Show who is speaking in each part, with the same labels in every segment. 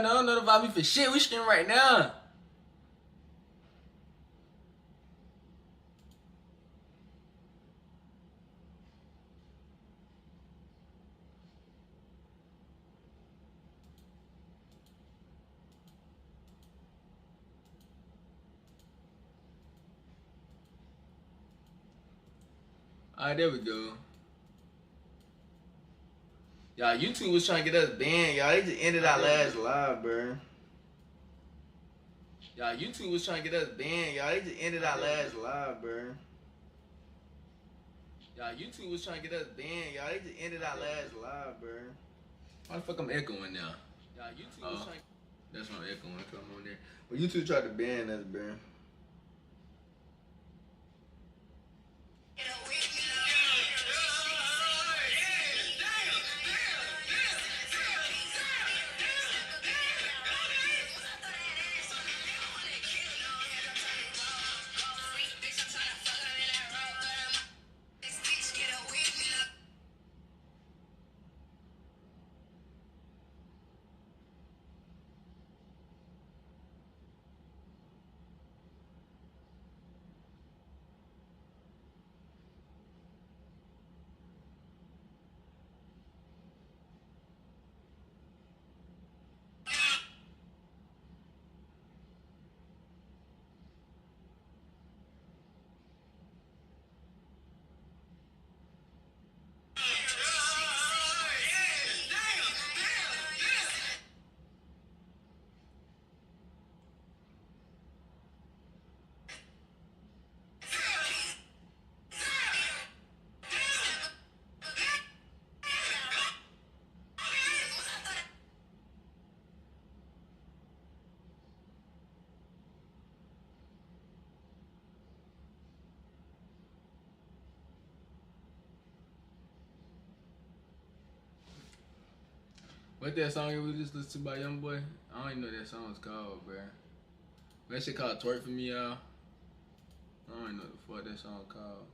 Speaker 1: Don't notify me for shit. We stream right now. Alright, there we go. Y'all, YouTube was trying to get us banned. Y'all, they just ended our last live, bro. Y'all, YouTube was trying to get us banned. Y'all, they just ended our last live, bro. Y'all, YouTube was trying to get us banned. Y'all, they just ended our last live, bro. Why the fuck I'm echoing now? Y'all, YouTube was trying. That's why I'm echoing. Come on there. But YouTube tried to ban us, bro. What that song you just listened to by Young Boy? I don't even know what that song was called, bro. That shit called Twerk For Me, y'all. I don't even know what the fuck that song called.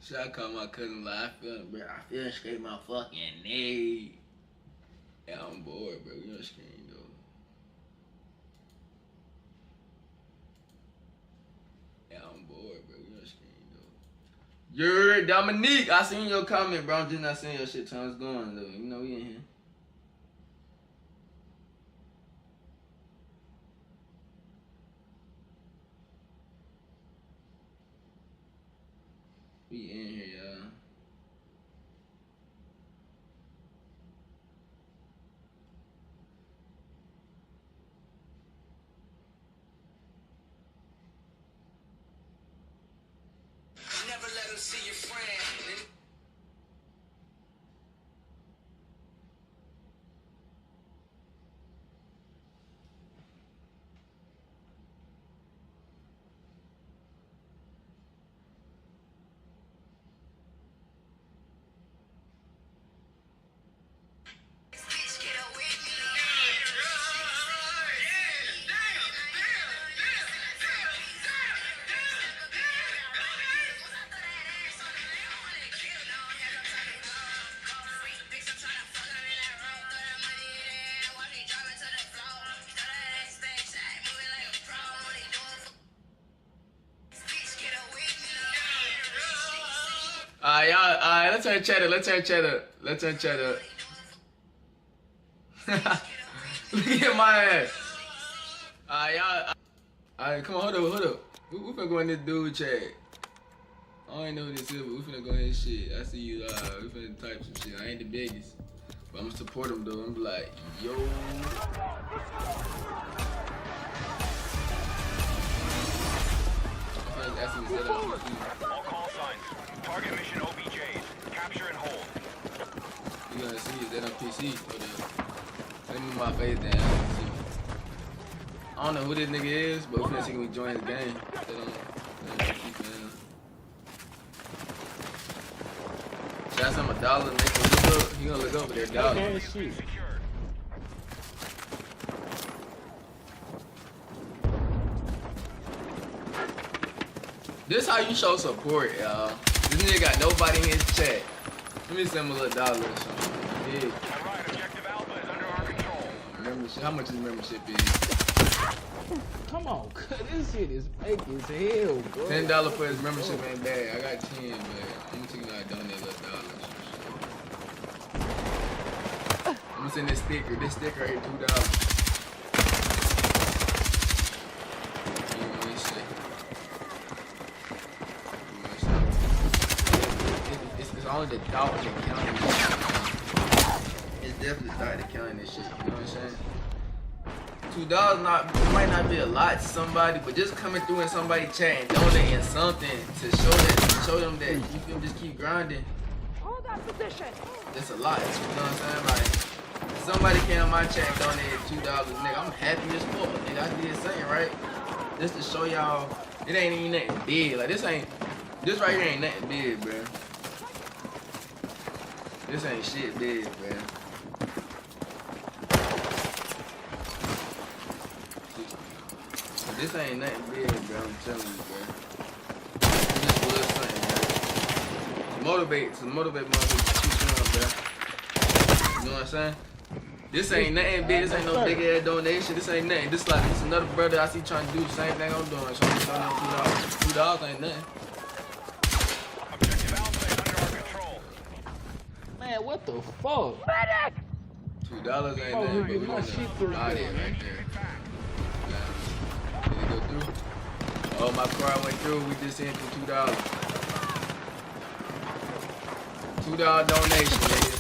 Speaker 1: Should I call my cousin like I feel straight my fucking knee. Yeah, I'm bored, bro. We on screen though. Yeah, I'm bored, bro. We on screen though. You're Dominique. I seen your comment, bro. I'm just not seeing your shit. Time's going though. You know we in here. We in here, y'all.
Speaker 2: Never let them see your friend.
Speaker 1: Alright, y'all. Alright, let's turn chat up. Let's turn chat up. Let's turn chat up. Look at my ass. Alright, y'all. Alright, come on, hold up. We finna go in this dude chat. I don't even know who this is, but we finna go in this shit. I see you live. We finna type some shit. I ain't the biggest, but I'm gonna support him though. I'm be like, yo. Someone's asking me to set up PC.
Speaker 3: All call signs. Target mission OBJs. Capture and hold.
Speaker 1: You're gonna see is that on PC or the. Let me move my face down. See. I don't know who this nigga is, but we're finna see when we join the game. They don't PC, man. Shout out to $1 and they gonna look up. He gonna look up with their dollar.
Speaker 4: Man, shit.
Speaker 3: Secured.
Speaker 1: This how you show support, y'all. This nigga got nobody in his chat. Let me send him a little dollar or something. Yeah.
Speaker 3: Alright, objective Alpha is under our control.
Speaker 1: Membership. How much his membership is?
Speaker 4: Come on, this shit is fake as hell, bro.
Speaker 1: $10 for his membership ain't bad. I got 10, but I'm gonna take you out donate a little dollar. I'm gonna send this sticker. This sticker right here, $2. It's only the dollars that count. It's definitely started counting this shit. You know what I'm saying? $2 might not be a lot to somebody, but just coming through in somebody's chat and donating something to show them that you can just keep grinding.
Speaker 5: Hold that position.
Speaker 1: That's a lot. You know what I'm saying? Like somebody came on my chat and donated $2, nigga. I'm happy as fuck. Nigga, I did something right. Just to show y'all, it ain't even nothing big. Like this right here ain't nothing big, bro. This ain't shit big, man. This ain't nothing big, bro. I'm telling you, bro. This was something, bro. Motivate motherfuckers to keep going, bro. You know what I'm saying? This ain't nothing big. This ain't no big ass donation. This ain't nothing. This another brother I see trying to do the same thing I'm doing. So I'm just $2. $2 ain't nothing.
Speaker 3: Objective Alpha is under our control.
Speaker 4: Man, what the fuck?
Speaker 5: Medic!
Speaker 1: $2 ain't nothing, but we
Speaker 4: my
Speaker 1: gonna
Speaker 4: shit through
Speaker 1: buy it
Speaker 4: there.
Speaker 1: right there. Did it go through? Oh, my car went through. We just sent for $2. $2 donation, nigga.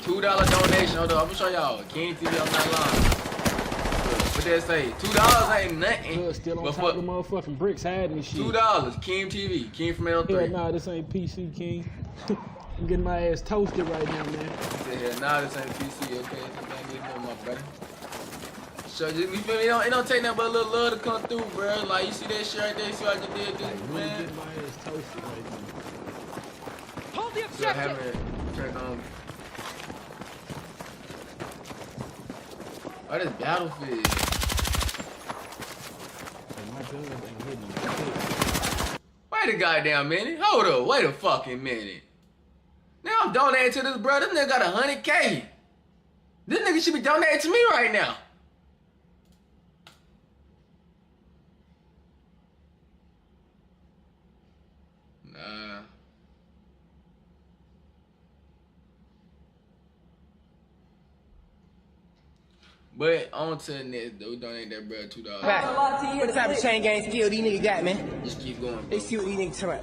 Speaker 1: $2 donation. Hold on, I'm gonna show y'all. King TV, I'm not lying. What they say? $2 ain't nothing.
Speaker 4: Cuz still on
Speaker 1: But
Speaker 4: top of the motherfucking bricks hiding and shit.
Speaker 1: $2. King TV. King from
Speaker 4: Hell
Speaker 1: L3.
Speaker 4: nah, this ain't PC, King. I'm getting my ass toasted right now, man.
Speaker 1: Yeah, nah, this ain't PC. Okay, just ain't getting no, my brother. So you feel me? It don't take nothing but a little love to come through, bro. Like you see that shit right there. You see what I just did,
Speaker 4: Like, really
Speaker 1: man.
Speaker 4: getting my ass toasted right now.
Speaker 5: Hold the
Speaker 1: Still having
Speaker 5: objective.
Speaker 1: it turned on. Oh, this Battlefield.
Speaker 4: Like, my guns ain't hitting me.
Speaker 1: Wait a goddamn minute. Hold up. Wait a fucking minute. Now I'm donating to this brother. This nigga got 100K. This nigga should be donating to me right now. Nah. But on to the next, though. We donate that brother $2.
Speaker 6: What type of chain gang skill these niggas got, man?
Speaker 1: Just keep going, bro.
Speaker 6: They see what these niggas trying.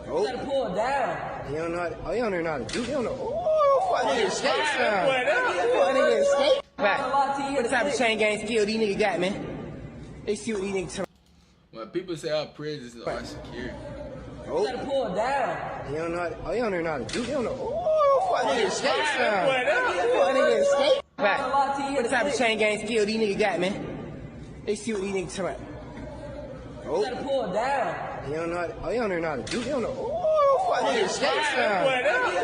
Speaker 2: Oh,
Speaker 6: Gotta pull it down.
Speaker 2: he don't know how to, oh, he don't know how to do. He don't know. Oh, fuck nigga escape sound. Fuck nigga escape.
Speaker 6: What type of chain gang skill these niggas got, man? They see what these niggas trying.
Speaker 1: When people say our prisons are secure,
Speaker 2: Oh,
Speaker 6: Gotta pull it down.
Speaker 2: he don't know how to, oh, he don't know how to do. He don't know. Oh, fuck nigga escape sound. Fuck nigga escape.
Speaker 6: What type of chain gang skill these niggas got, man? They see what these niggas trying.
Speaker 2: Oh,
Speaker 6: Gotta pull it down.
Speaker 2: he don't know how to, oh, he don't know how to do. He don't know. Oh, fuck nigga escape sound.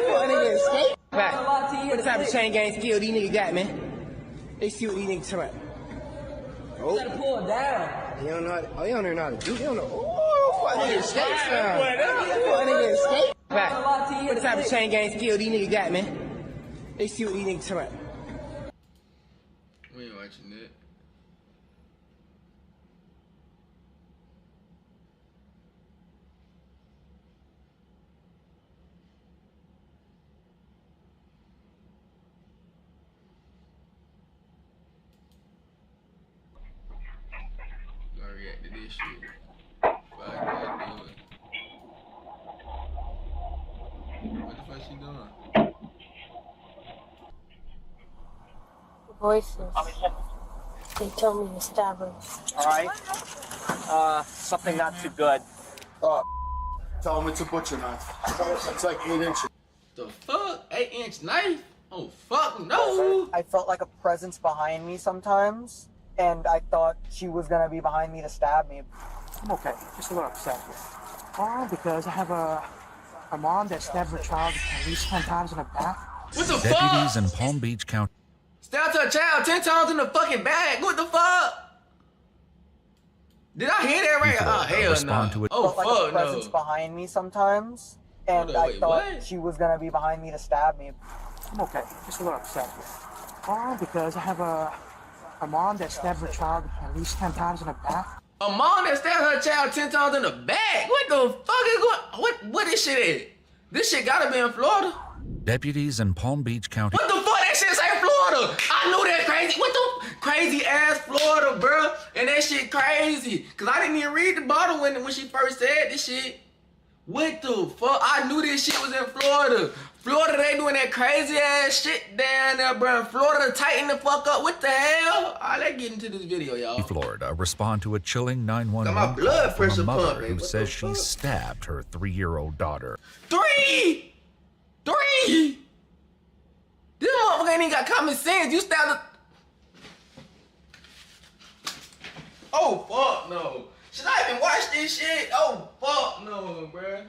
Speaker 2: Fuck nigga escape.
Speaker 6: What type of chain gang skill these niggas got, man? They see what these niggas trying.
Speaker 2: Oh,
Speaker 6: Gotta pull it down.
Speaker 2: he don't know how to, oh, he don't know how to do. He don't know. Oh, fuck nigga escape sound. Fuck nigga escape.
Speaker 6: What type of chain gang skill these niggas got, man? They see what these niggas trying.
Speaker 1: we ain't watching that. Gonna react to this shit. Fuck, I do it. What the fuck she doing?
Speaker 7: Voices. They told me to stop her.
Speaker 6: All right.
Speaker 7: Something not too good.
Speaker 2: Tell him it's a butcher knife. It's like 8 inches.
Speaker 1: The fuck? 8-inch knife? Oh fuck no!
Speaker 7: I felt like a presence behind me sometimes, and I thought she was gonna be behind me to stab me. I'm okay, just a little upset. Because I have a mom that stabbed her child at least 10 times in the back.
Speaker 1: What the
Speaker 8: Deputies
Speaker 1: fuck?
Speaker 8: in Palm Beach County.
Speaker 1: Stabbed her child 10 times in the fucking back. What the fuck? Did I hear that right? Oh hell
Speaker 8: Respond to
Speaker 1: no.
Speaker 8: it.
Speaker 1: Oh
Speaker 7: Felt like a
Speaker 1: fuck
Speaker 7: presence
Speaker 1: no.
Speaker 7: behind me sometimes, and
Speaker 1: Hold on,
Speaker 7: I
Speaker 1: wait,
Speaker 7: thought
Speaker 1: what?
Speaker 7: she was gonna be behind me to stab me. I'm okay, just a little upset. Because I have a mom that stabbed her child at least 10 times in the back.
Speaker 1: A mom that stabbed her child 10 times in the back? What the fuck is going? What this shit at? This shit gotta be in Florida.
Speaker 8: Deputies in Palm Beach County.
Speaker 1: What the fuck? That shit say Florida. I knew that crazy. What the crazy ass Florida, bro? And that shit crazy. Cause I didn't even read the bottle when she first said this shit. What the fuck? I knew this shit was in Florida. Florida, they doing that crazy ass shit down there, bro. Florida, tighten the fuck up. What the hell? All right, let's get into this video, y'all.
Speaker 8: Florida respond to a chilling 911
Speaker 1: Got my blood
Speaker 8: call from
Speaker 1: pressure
Speaker 8: a mother
Speaker 1: pumping.
Speaker 8: who
Speaker 1: What
Speaker 8: says
Speaker 1: the
Speaker 8: she
Speaker 1: fuck?
Speaker 8: stabbed her 3-year-old daughter.
Speaker 1: 3! This motherfucker ain't even got common sense. You stabbed a... Oh, fuck no. Should I even watch this shit? Oh, fuck no, bruh.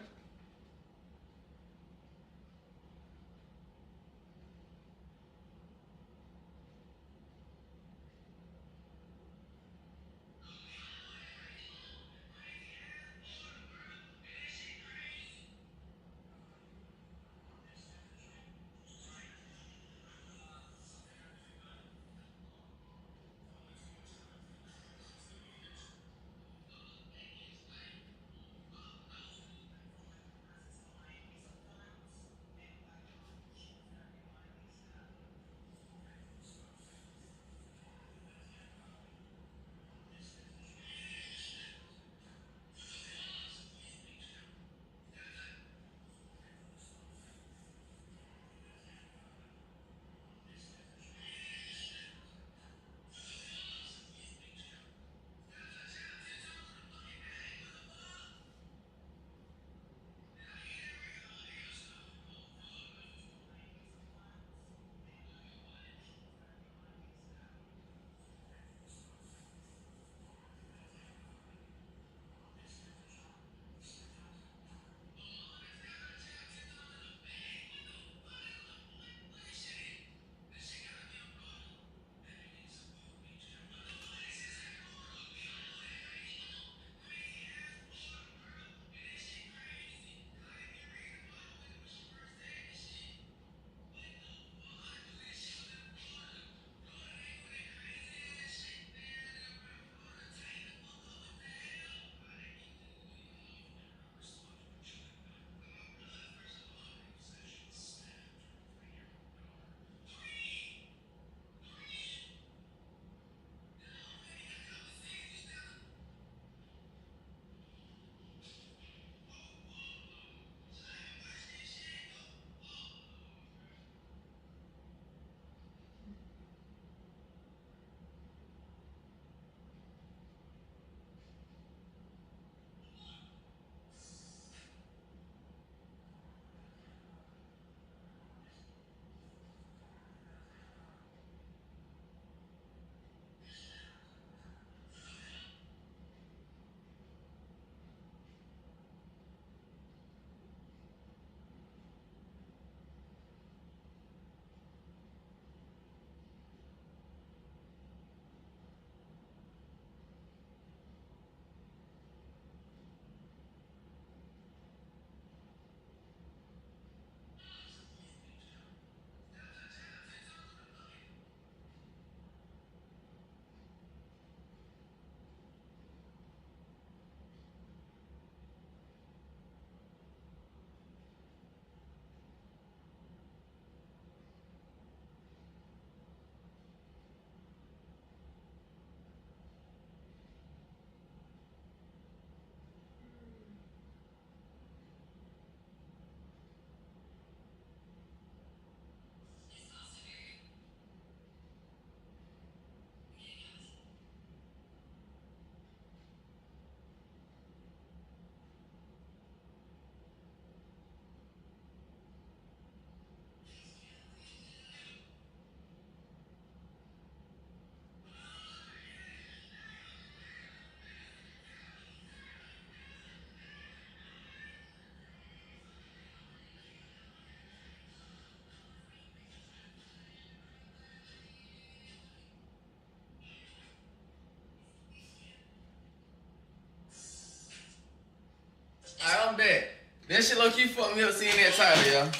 Speaker 1: I'm back. That shit low-key fucked me up seeing that title, y'all.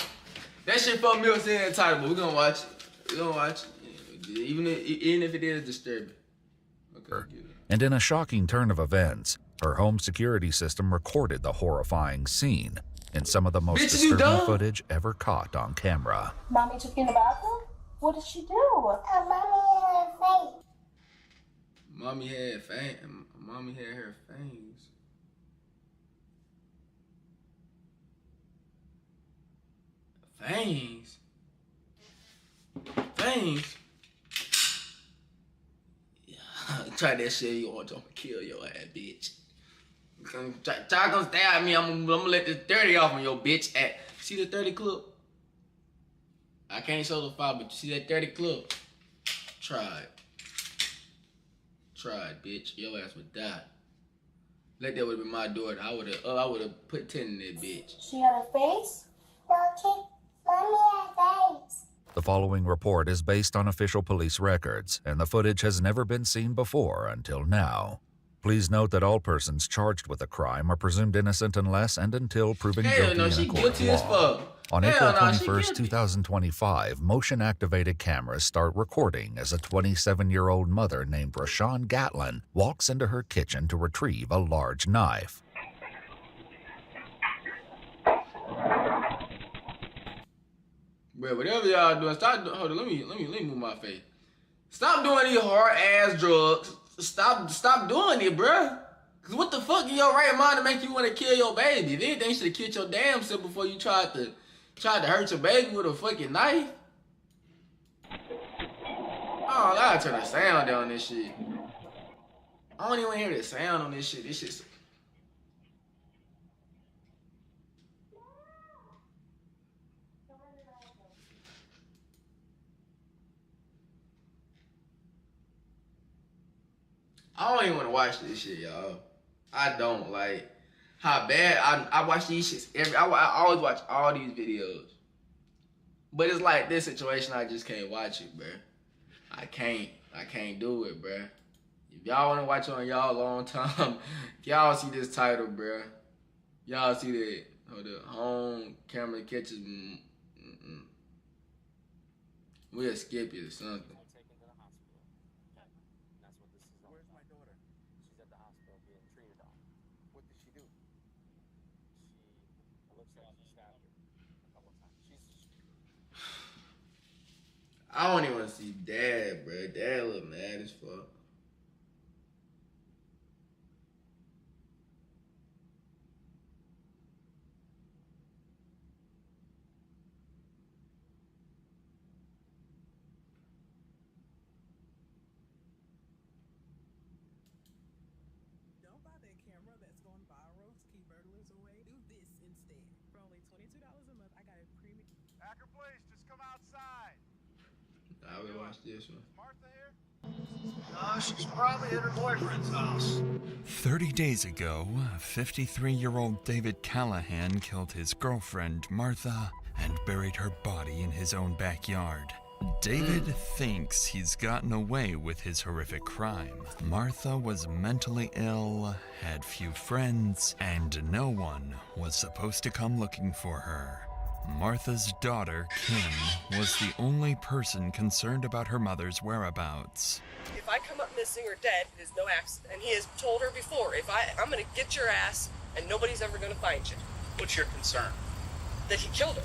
Speaker 1: That shit fucked me up seeing that title, but we gonna watch it. We gonna watch it. Even if it is disturbing. Okay,
Speaker 8: And in a shocking turn of events, her home security system recorded the horrifying scene in some of the most
Speaker 1: Bitch, you
Speaker 8: disturbing
Speaker 1: dumb?
Speaker 8: footage ever caught on camera.
Speaker 9: Mommy took you in the bathroom? What did she do?
Speaker 1: Mommy had fangs. Mommy had her fangs. Fangs? Fangs? Yeah, try that shit, you want to kill your ass, bitch. Try gonna stab me, I'm gonna let this 30 off on your bitch at. See the 30 clip? I can't show the file, but you see that 30 clip? Try it. Try it, bitch. Your ass would die. Like that would have been my daughter. I would have put 10 in that bitch.
Speaker 9: She had a face? Mommy had a face.
Speaker 8: The following report is based on official police records, and the footage has never been seen before until now. Please note that all persons charged with a crime are presumed innocent unless and until proven guilty
Speaker 1: no,
Speaker 8: in
Speaker 1: she
Speaker 8: a court
Speaker 1: guilty
Speaker 8: of
Speaker 1: as
Speaker 8: law.
Speaker 1: fuck.
Speaker 8: On
Speaker 1: Hell
Speaker 8: April
Speaker 1: no, she
Speaker 8: 21st,
Speaker 1: guilty.
Speaker 8: 2025, motion-activated cameras start recording as a 27-year-old mother named Rashawn Gatlin walks into her kitchen to retrieve a large knife.
Speaker 1: Bro, whatever y'all doing, stop. Hold on, let me move my face. Stop doing these hard ass drugs. Stop doing it, bruh. Cause what the fuck in your right mind to make you want to kill your baby? If anything, you should have killed your damn self before you tried to hurt your baby with a fucking knife. Oh, I gotta turn the sound down on this shit. I don't even hear the sound on this shit. This shit's... I don't even want to watch this shit, y'all. I don't. Like, how bad I watch these shits I always watch all these videos. But it's like this situation, I just can't watch it, bruh. I can't do it, bruh. If y'all want to watch it on y'all long time, y'all see this title, bruh. Y'all see that, the home camera catches. We'll skip it or something. I don't even want to see Dad, bro. Dad look mad as fuck.
Speaker 10: Don't buy that camera that's going viral to keep burglars away. Do this instead. For only $22 a month, I got a premium.
Speaker 3: Hacker, please, just come outside.
Speaker 1: I will watch this one.
Speaker 3: Martha here?
Speaker 11: She's probably at her boyfriend's house.
Speaker 12: 30 days ago, 53-year-old David Callahan killed his girlfriend, Martha, and buried her body in his own backyard. David thinks he's gotten away with his horrific crime. Martha was mentally ill, had few friends, and no one was supposed to come looking for her. Martha's daughter, Kim, was the only person concerned about her mother's whereabouts.
Speaker 13: If I come up missing or dead, it is no accident. And he has told her before, I'm gonna get your ass and nobody's ever gonna find you.
Speaker 11: What's your concern?
Speaker 13: That he killed her.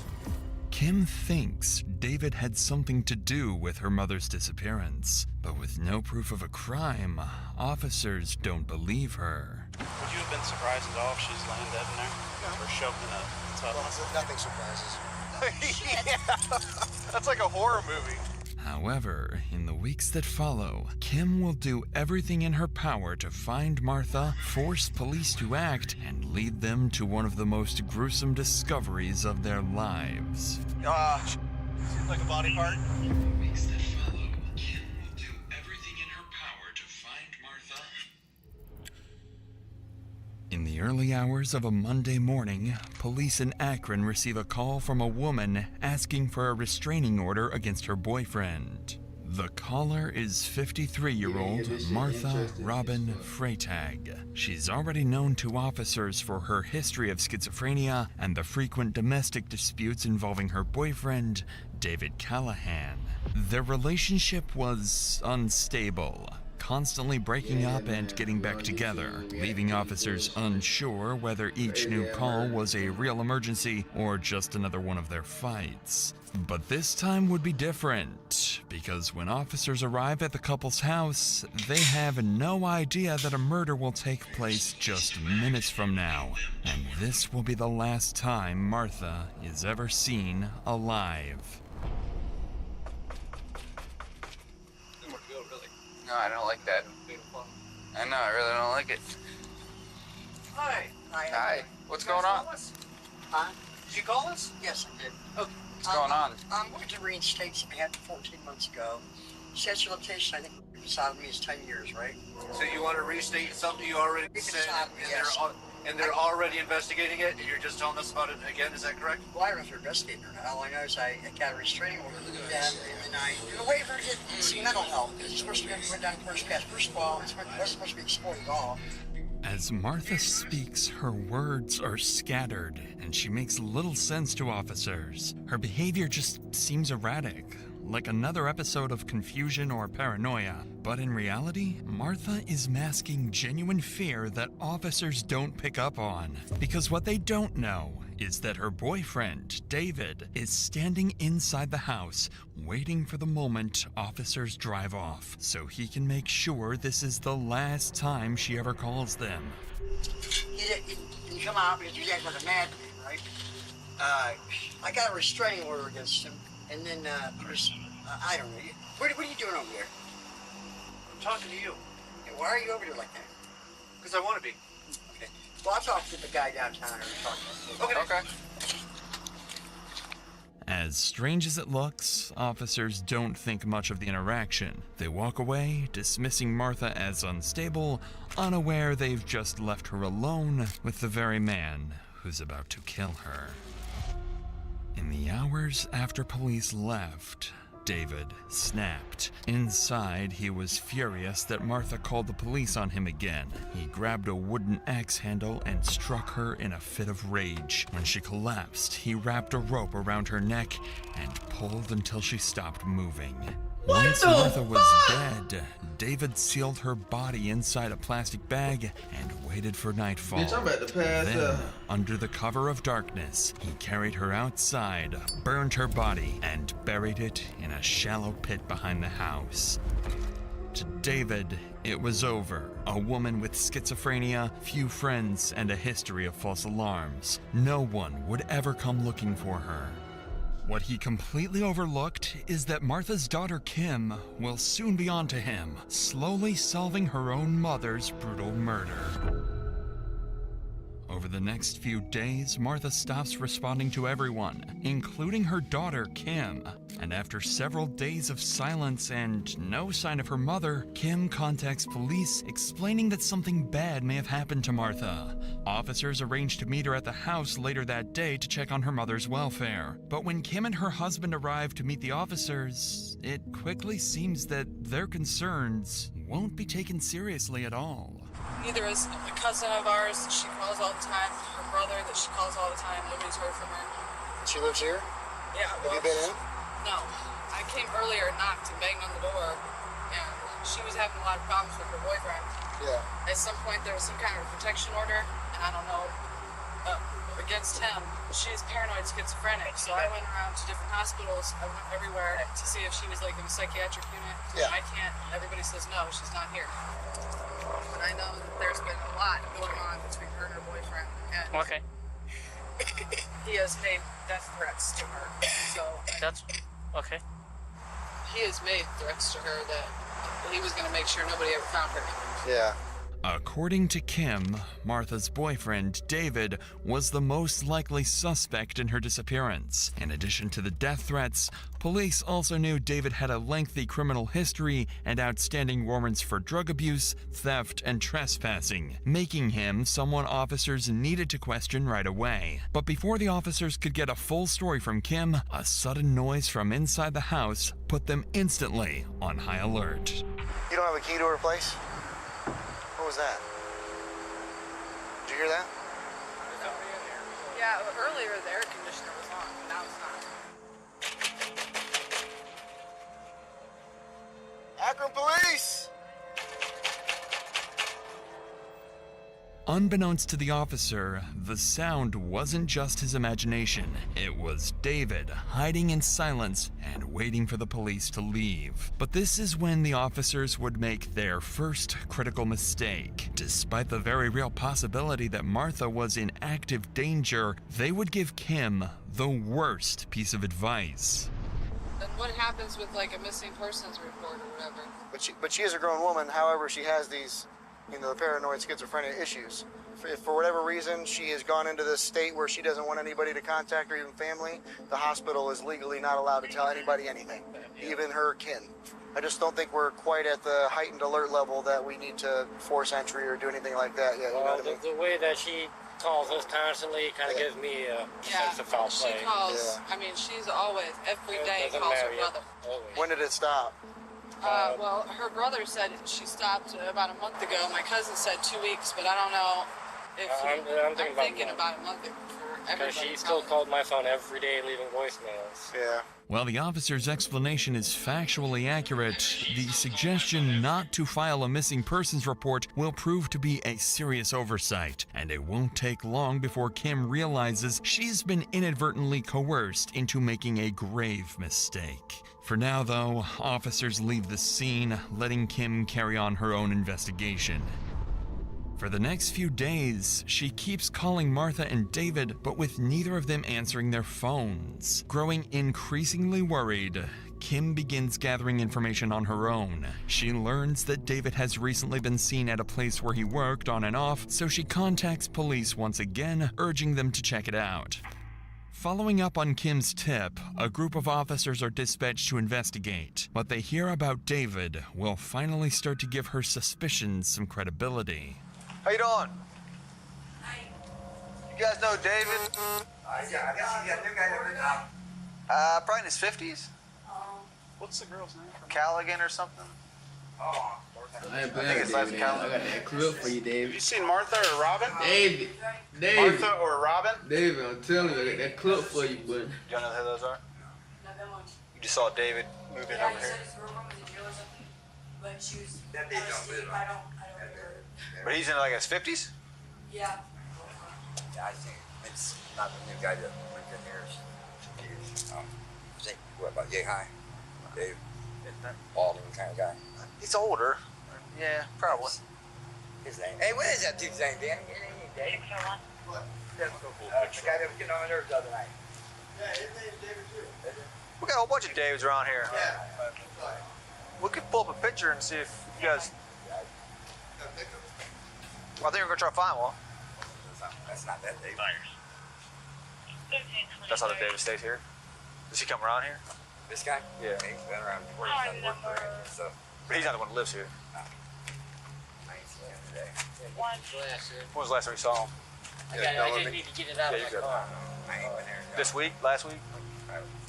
Speaker 12: Kim thinks David had something to do with her mother's disappearance, but with no proof of a crime, officers don't believe her.
Speaker 11: Would you have been surprised at all if she's laying dead in there? No. Or shoved in a tub?
Speaker 2: Well, nothing surprises.
Speaker 3: Yeah, that's like a horror movie.
Speaker 12: However, in the weeks that follow, Kim will do everything in her power to find Martha, force police to act, and lead them to one of the most gruesome discoveries of their lives.
Speaker 11: Seems like a body part.
Speaker 12: In the weeks that follow, Kim will do everything in her power to find Martha. In the early hours of a Monday morning, police in Akron receive a call from a woman asking for a restraining order against her boyfriend. The caller is 53-year-old Martha Robin Freytag. She's already known to officers for her history of schizophrenia and the frequent domestic disputes involving her boyfriend, David Callahan. Their relationship was unstable, constantly breaking up and getting back together, leaving officers unsure whether each new call was a real emergency or just another one of their fights. But this time would be different, because when officers arrive at the couple's house, they have no idea that a murder will take place just minutes from now, and this will be the last time Martha is ever seen alive.
Speaker 14: No, I don't like that. I know, I really don't like it.
Speaker 15: Hi.
Speaker 14: Hi. What's going on?
Speaker 15: Huh? Did you call us? Yes, I did. Okay.
Speaker 14: What's going on?
Speaker 15: I'm going to reinstate something I had 14 months ago. Statute of limitation, I think, beside me is 10 years, right?
Speaker 16: So you want to restate something you already said, and they're already investigating it, and you're just telling us about it again, is that correct?
Speaker 15: Well, I don't know if they're investigating or not. All I know is I got a restraining order with them, and I did a waiver to get some mental health, because it's supposed to be went down first pass. First of all, it's wasn't supposed to be explored at all.
Speaker 12: As Martha speaks, her words are scattered, and she makes little sense to officers. Her behavior just seems erratic, like another episode of confusion or paranoia. But in reality, Martha is masking genuine fear that officers don't pick up on. Because what they don't know is that her boyfriend, David, is standing inside the house, waiting for the moment officers drive off, so he can make sure this is the last time she ever calls them.
Speaker 15: You come out because you guys were mad at me, right? I got a restraining order against him, and then I don't know. What are you doing over there?
Speaker 16: I'm talking to you.
Speaker 15: Hey, why are you over there like that?
Speaker 16: Because I want to be.
Speaker 15: Okay. Well, I'll talk to the guy downtown.
Speaker 14: Okay.
Speaker 12: As strange as it looks, officers don't think much of the interaction. They walk away, dismissing Martha as unstable, unaware they've just left her alone with the very man who's about to kill her. In the hours after police left, David snapped. Inside, he was furious that Martha called the police on him again. He grabbed a wooden axe handle and struck her in a fit of rage. When she collapsed, he wrapped a rope around her neck and pulled until she stopped moving. Once Martha was dead, David sealed her body inside a plastic bag and waited for nightfall.
Speaker 1: Bitch, I'm about to pass
Speaker 12: Then,
Speaker 1: out.
Speaker 12: under the cover of darkness, he carried her outside, burned her body, and buried it in a shallow pit behind the house. To David, it was over. A woman with schizophrenia, few friends, and a history of false alarms. No one would ever come looking for her. What he completely overlooked is that Martha's daughter Kim will soon be on to him, slowly solving her own mother's brutal murder. Over the next few days, Martha stops responding to everyone, including her daughter Kim. And after several days of silence and no sign of her mother, Kim contacts police explaining that something bad may have happened to Martha. Officers arranged to meet her at the house later that day to check on her mother's welfare. But when Kim and her husband arrive to meet the officers, it quickly seems that their concerns won't be taken seriously at all.
Speaker 13: Neither is a cousin of ours that she calls all the time, her brother that she calls all the time. Nobody's heard from her.
Speaker 15: She lives here?
Speaker 13: Yeah, well,
Speaker 15: Have you been in?
Speaker 13: No. I came earlier, knocked, and banged on the door, and she was having a lot of problems with her boyfriend.
Speaker 15: Yeah.
Speaker 13: At some point, there was some kind of protection order, and I don't know, against him. She's paranoid schizophrenic, so I went around to different hospitals. I went everywhere to see if she was like in a psychiatric unit.
Speaker 15: Yeah.
Speaker 13: I can't. Everybody says no, she's not here. But I know that there's been a lot going on between her and her boyfriend. And
Speaker 17: Okay.
Speaker 13: he has made death threats to her. So
Speaker 17: That's okay.
Speaker 13: he has made threats to her that he was going to make sure nobody ever found her.
Speaker 15: Yeah.
Speaker 12: According to Kim, Martha's boyfriend, David, was the most likely suspect in her disappearance. In addition to the death threats, police also knew David had a lengthy criminal history and outstanding warrants for drug abuse, theft, and trespassing, making him someone officers needed to question right away. But before the officers could get a full story from Kim, a sudden noise from inside the house put them instantly on high alert.
Speaker 2: You don't have a key to her place? What was that? Did you hear that?
Speaker 13: Yeah, earlier the air conditioner was on, but now it's not.
Speaker 2: Akron Police!
Speaker 12: Unbeknownst to the officer, the sound wasn't just his imagination. It was David hiding in silence and waiting for the police to leave. But this is when the officers would make their first critical mistake. Despite the very real possibility that Martha was in active danger, they would give Kim the worst piece of advice.
Speaker 13: Then what happens with like a missing persons report or whatever?
Speaker 2: But she is a grown woman. However, she has these, the paranoid schizophrenia issues. If for whatever reason she has gone into this state where she doesn't want anybody to contact her, even family, the hospital is legally not allowed to tell anybody anything, even her kin. I just don't think we're quite at the heightened alert level that we need to force entry or do anything like that yet.
Speaker 17: Well, the way that she calls us constantly kind of gives me a sense of foul play.
Speaker 13: She calls, I mean, she's always, every day
Speaker 17: doesn't
Speaker 13: calls
Speaker 17: matter,
Speaker 13: her
Speaker 17: yeah.
Speaker 13: brother.
Speaker 2: When did it stop?
Speaker 13: Well, her brother said she stopped about a month ago. My cousin said 2 weeks, but I don't know if
Speaker 17: I'm
Speaker 13: thinking about a month ago for everybody.
Speaker 17: Because she still called my phone every day leaving voicemails.
Speaker 2: Yeah.
Speaker 12: While the officer's explanation is factually accurate, the suggestion not to file a missing persons report will prove to be a serious oversight, and it won't take long before Kim realizes she's been inadvertently coerced into making a grave mistake. For now, though, officers leave the scene, letting Kim carry on her own investigation. For the next few days, she keeps calling Martha and David, but with neither of them answering their phones. Growing increasingly worried, Kim begins gathering information on her own. She learns that David has recently been seen at a place where he worked on and off, so she contacts police once again, urging them to check it out. Following up on Kim's tip, a group of officers are dispatched to investigate. What they hear about David will finally start to give her suspicions some credibility.
Speaker 16: How you doing? You guys know David? Probably in his 50s.
Speaker 11: What's the girl's name?
Speaker 16: Callaghan or something?
Speaker 1: I ain't
Speaker 16: I
Speaker 1: playing
Speaker 16: think
Speaker 1: with
Speaker 16: it's last
Speaker 1: David, man. I
Speaker 16: count.
Speaker 1: got that clip for you, David.
Speaker 11: Have you seen Martha or Robin?
Speaker 1: David.
Speaker 11: Martha or Robin?
Speaker 1: David, I'm telling you, I got that clip for you, but.
Speaker 16: You know who those are? You just saw David move in over here.
Speaker 13: But she was,
Speaker 16: But he's in like his 50s?
Speaker 13: yeah.
Speaker 18: I think it's not the new guy that moved in here. I think, what about Yay High? Dave? Baldwin kind of guy.
Speaker 16: He's older. Yeah, probably.
Speaker 18: His name. Hey, what is that dude's name, Danny? Dave? What? The guy that was getting on my nerves the other night.
Speaker 2: Yeah, his name's David too.
Speaker 16: We got a whole bunch of Davids around here.
Speaker 2: Yeah.
Speaker 16: We could pull up a picture and see if you guys. Well, I think we're gonna try to find one.
Speaker 18: That's not that David.
Speaker 16: That's not the David stays here. Does he come around here?
Speaker 18: This guy?
Speaker 16: Yeah.
Speaker 18: He's been around before. He's done work for him and stuff.
Speaker 16: But he's not the one that lives here.
Speaker 18: I ain't seen him today.
Speaker 16: When was the last time you saw him?
Speaker 17: I just need to get it out
Speaker 16: Yeah,
Speaker 17: of
Speaker 16: you
Speaker 17: my
Speaker 16: good.
Speaker 17: car.
Speaker 18: I ain't been there.
Speaker 16: This week? Last week?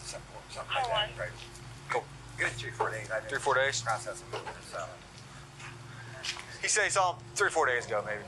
Speaker 18: Something like that. Right.
Speaker 16: Cool.
Speaker 18: Good 3-4 days. I did
Speaker 16: 3 or 4 days?
Speaker 18: process him. So.
Speaker 16: He said he saw him 3 or 4 days ago, maybe.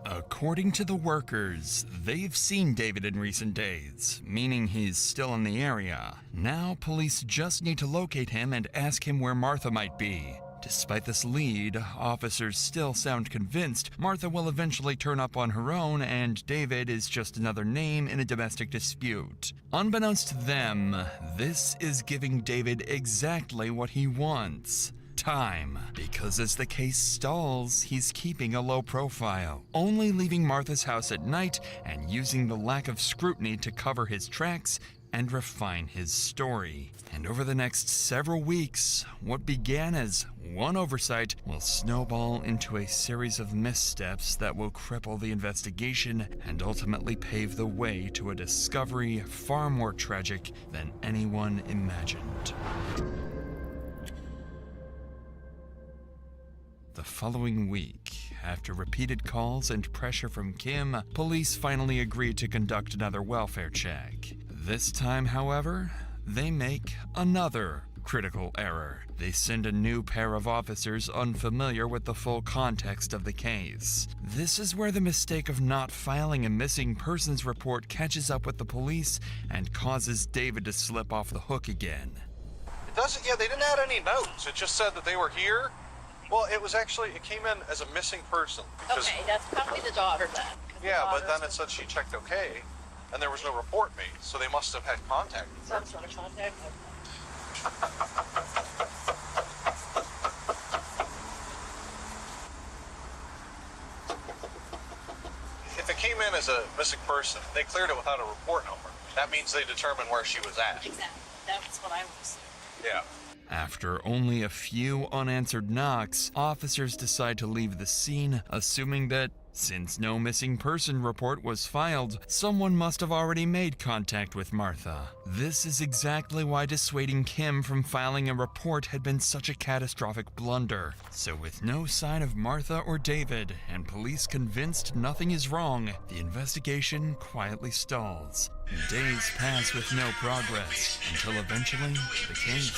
Speaker 12: According to the workers, they've seen David in recent days, meaning he's still in the area. Now, police just need to locate him and ask him where Martha might be. Despite this lead, officers still sound convinced Martha will eventually turn up on her own and David is just another name in a domestic dispute. Unbeknownst to them, this is giving David exactly what he wants. Time, because as the case stalls, he's keeping a low profile, only leaving Martha's house at night and using the lack of scrutiny to cover his tracks and refine his story. And over the next several weeks, what began as one oversight will snowball into a series of missteps that will cripple the investigation and ultimately pave the way to a discovery far more tragic than anyone imagined. The following week, after repeated calls and pressure from Kim, police finally agreed to conduct another welfare check. This time, however, they make another critical error. They send a new pair of officers unfamiliar with the full context of the case. This is where the mistake of not filing a missing persons report catches up with the police and causes David to slip off the hook again.
Speaker 16: It doesn't, yeah, they didn't add any notes. It just said that they were here. Well, it came in as a missing person.
Speaker 13: Okay, that's probably the daughter then.
Speaker 16: Yeah, but then it said she checked okay, and there was no report made, so they must have had contact.
Speaker 13: Some sort of contact.
Speaker 16: If it came in as a missing person, they cleared it without a report number. That means they determined where she was at.
Speaker 13: Exactly. That's what I was.
Speaker 16: Yeah.
Speaker 12: After only a few unanswered knocks, officers decide to leave the scene, assuming that since no missing person report was filed, someone must have already made contact with Martha. This is exactly why dissuading Kim from filing a report had been such a catastrophic blunder. So with no sign of Martha or David, and police convinced nothing is wrong, the investigation quietly stalls. Days pass with no progress, until eventually the case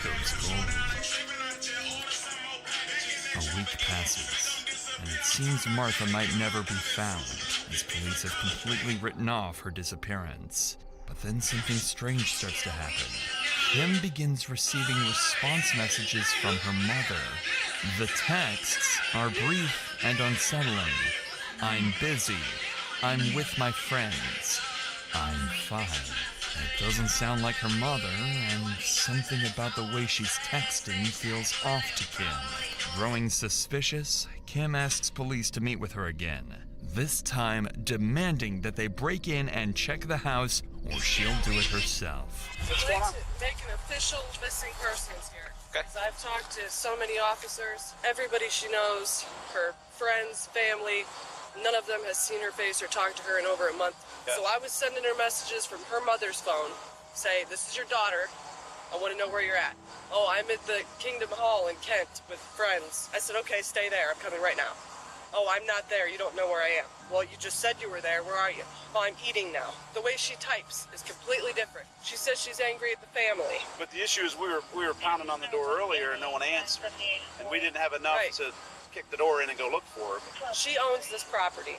Speaker 12: goes cold. A week passes, and it seems Martha might never be found, as police have completely written off her disappearance. But then something strange starts to happen. Kim begins receiving response messages from her mother. The texts are brief and unsettling. I'm busy. I'm with my friends. I'm fine. It doesn't sound like her mother, and something about the way she's texting feels off to Kim. Growing suspicious, Kim asks police to meet with her again, this time demanding that they break in and check the house, or she'll do it herself.
Speaker 13: I'd like to make an official missing persons here. Because I've talked to so many officers, everybody she knows, her friends, family, none of them has seen her face or talked to her in over a month. So I was sending her messages from her mother's phone, say, this is your daughter, I want to know where you're at. Oh, I'm at the Kingdom Hall in Kent with friends. I said, okay, stay there, I'm coming right now. Oh, I'm not there, you don't know where I am. Well, you just said you were there, where are you? Oh, I'm eating now. The way she types is completely different. She says she's angry at the family.
Speaker 11: But the issue is we were pounding on the door earlier and no one answered. And we didn't have enough to kick the door in and go look for her.
Speaker 13: She owns this property.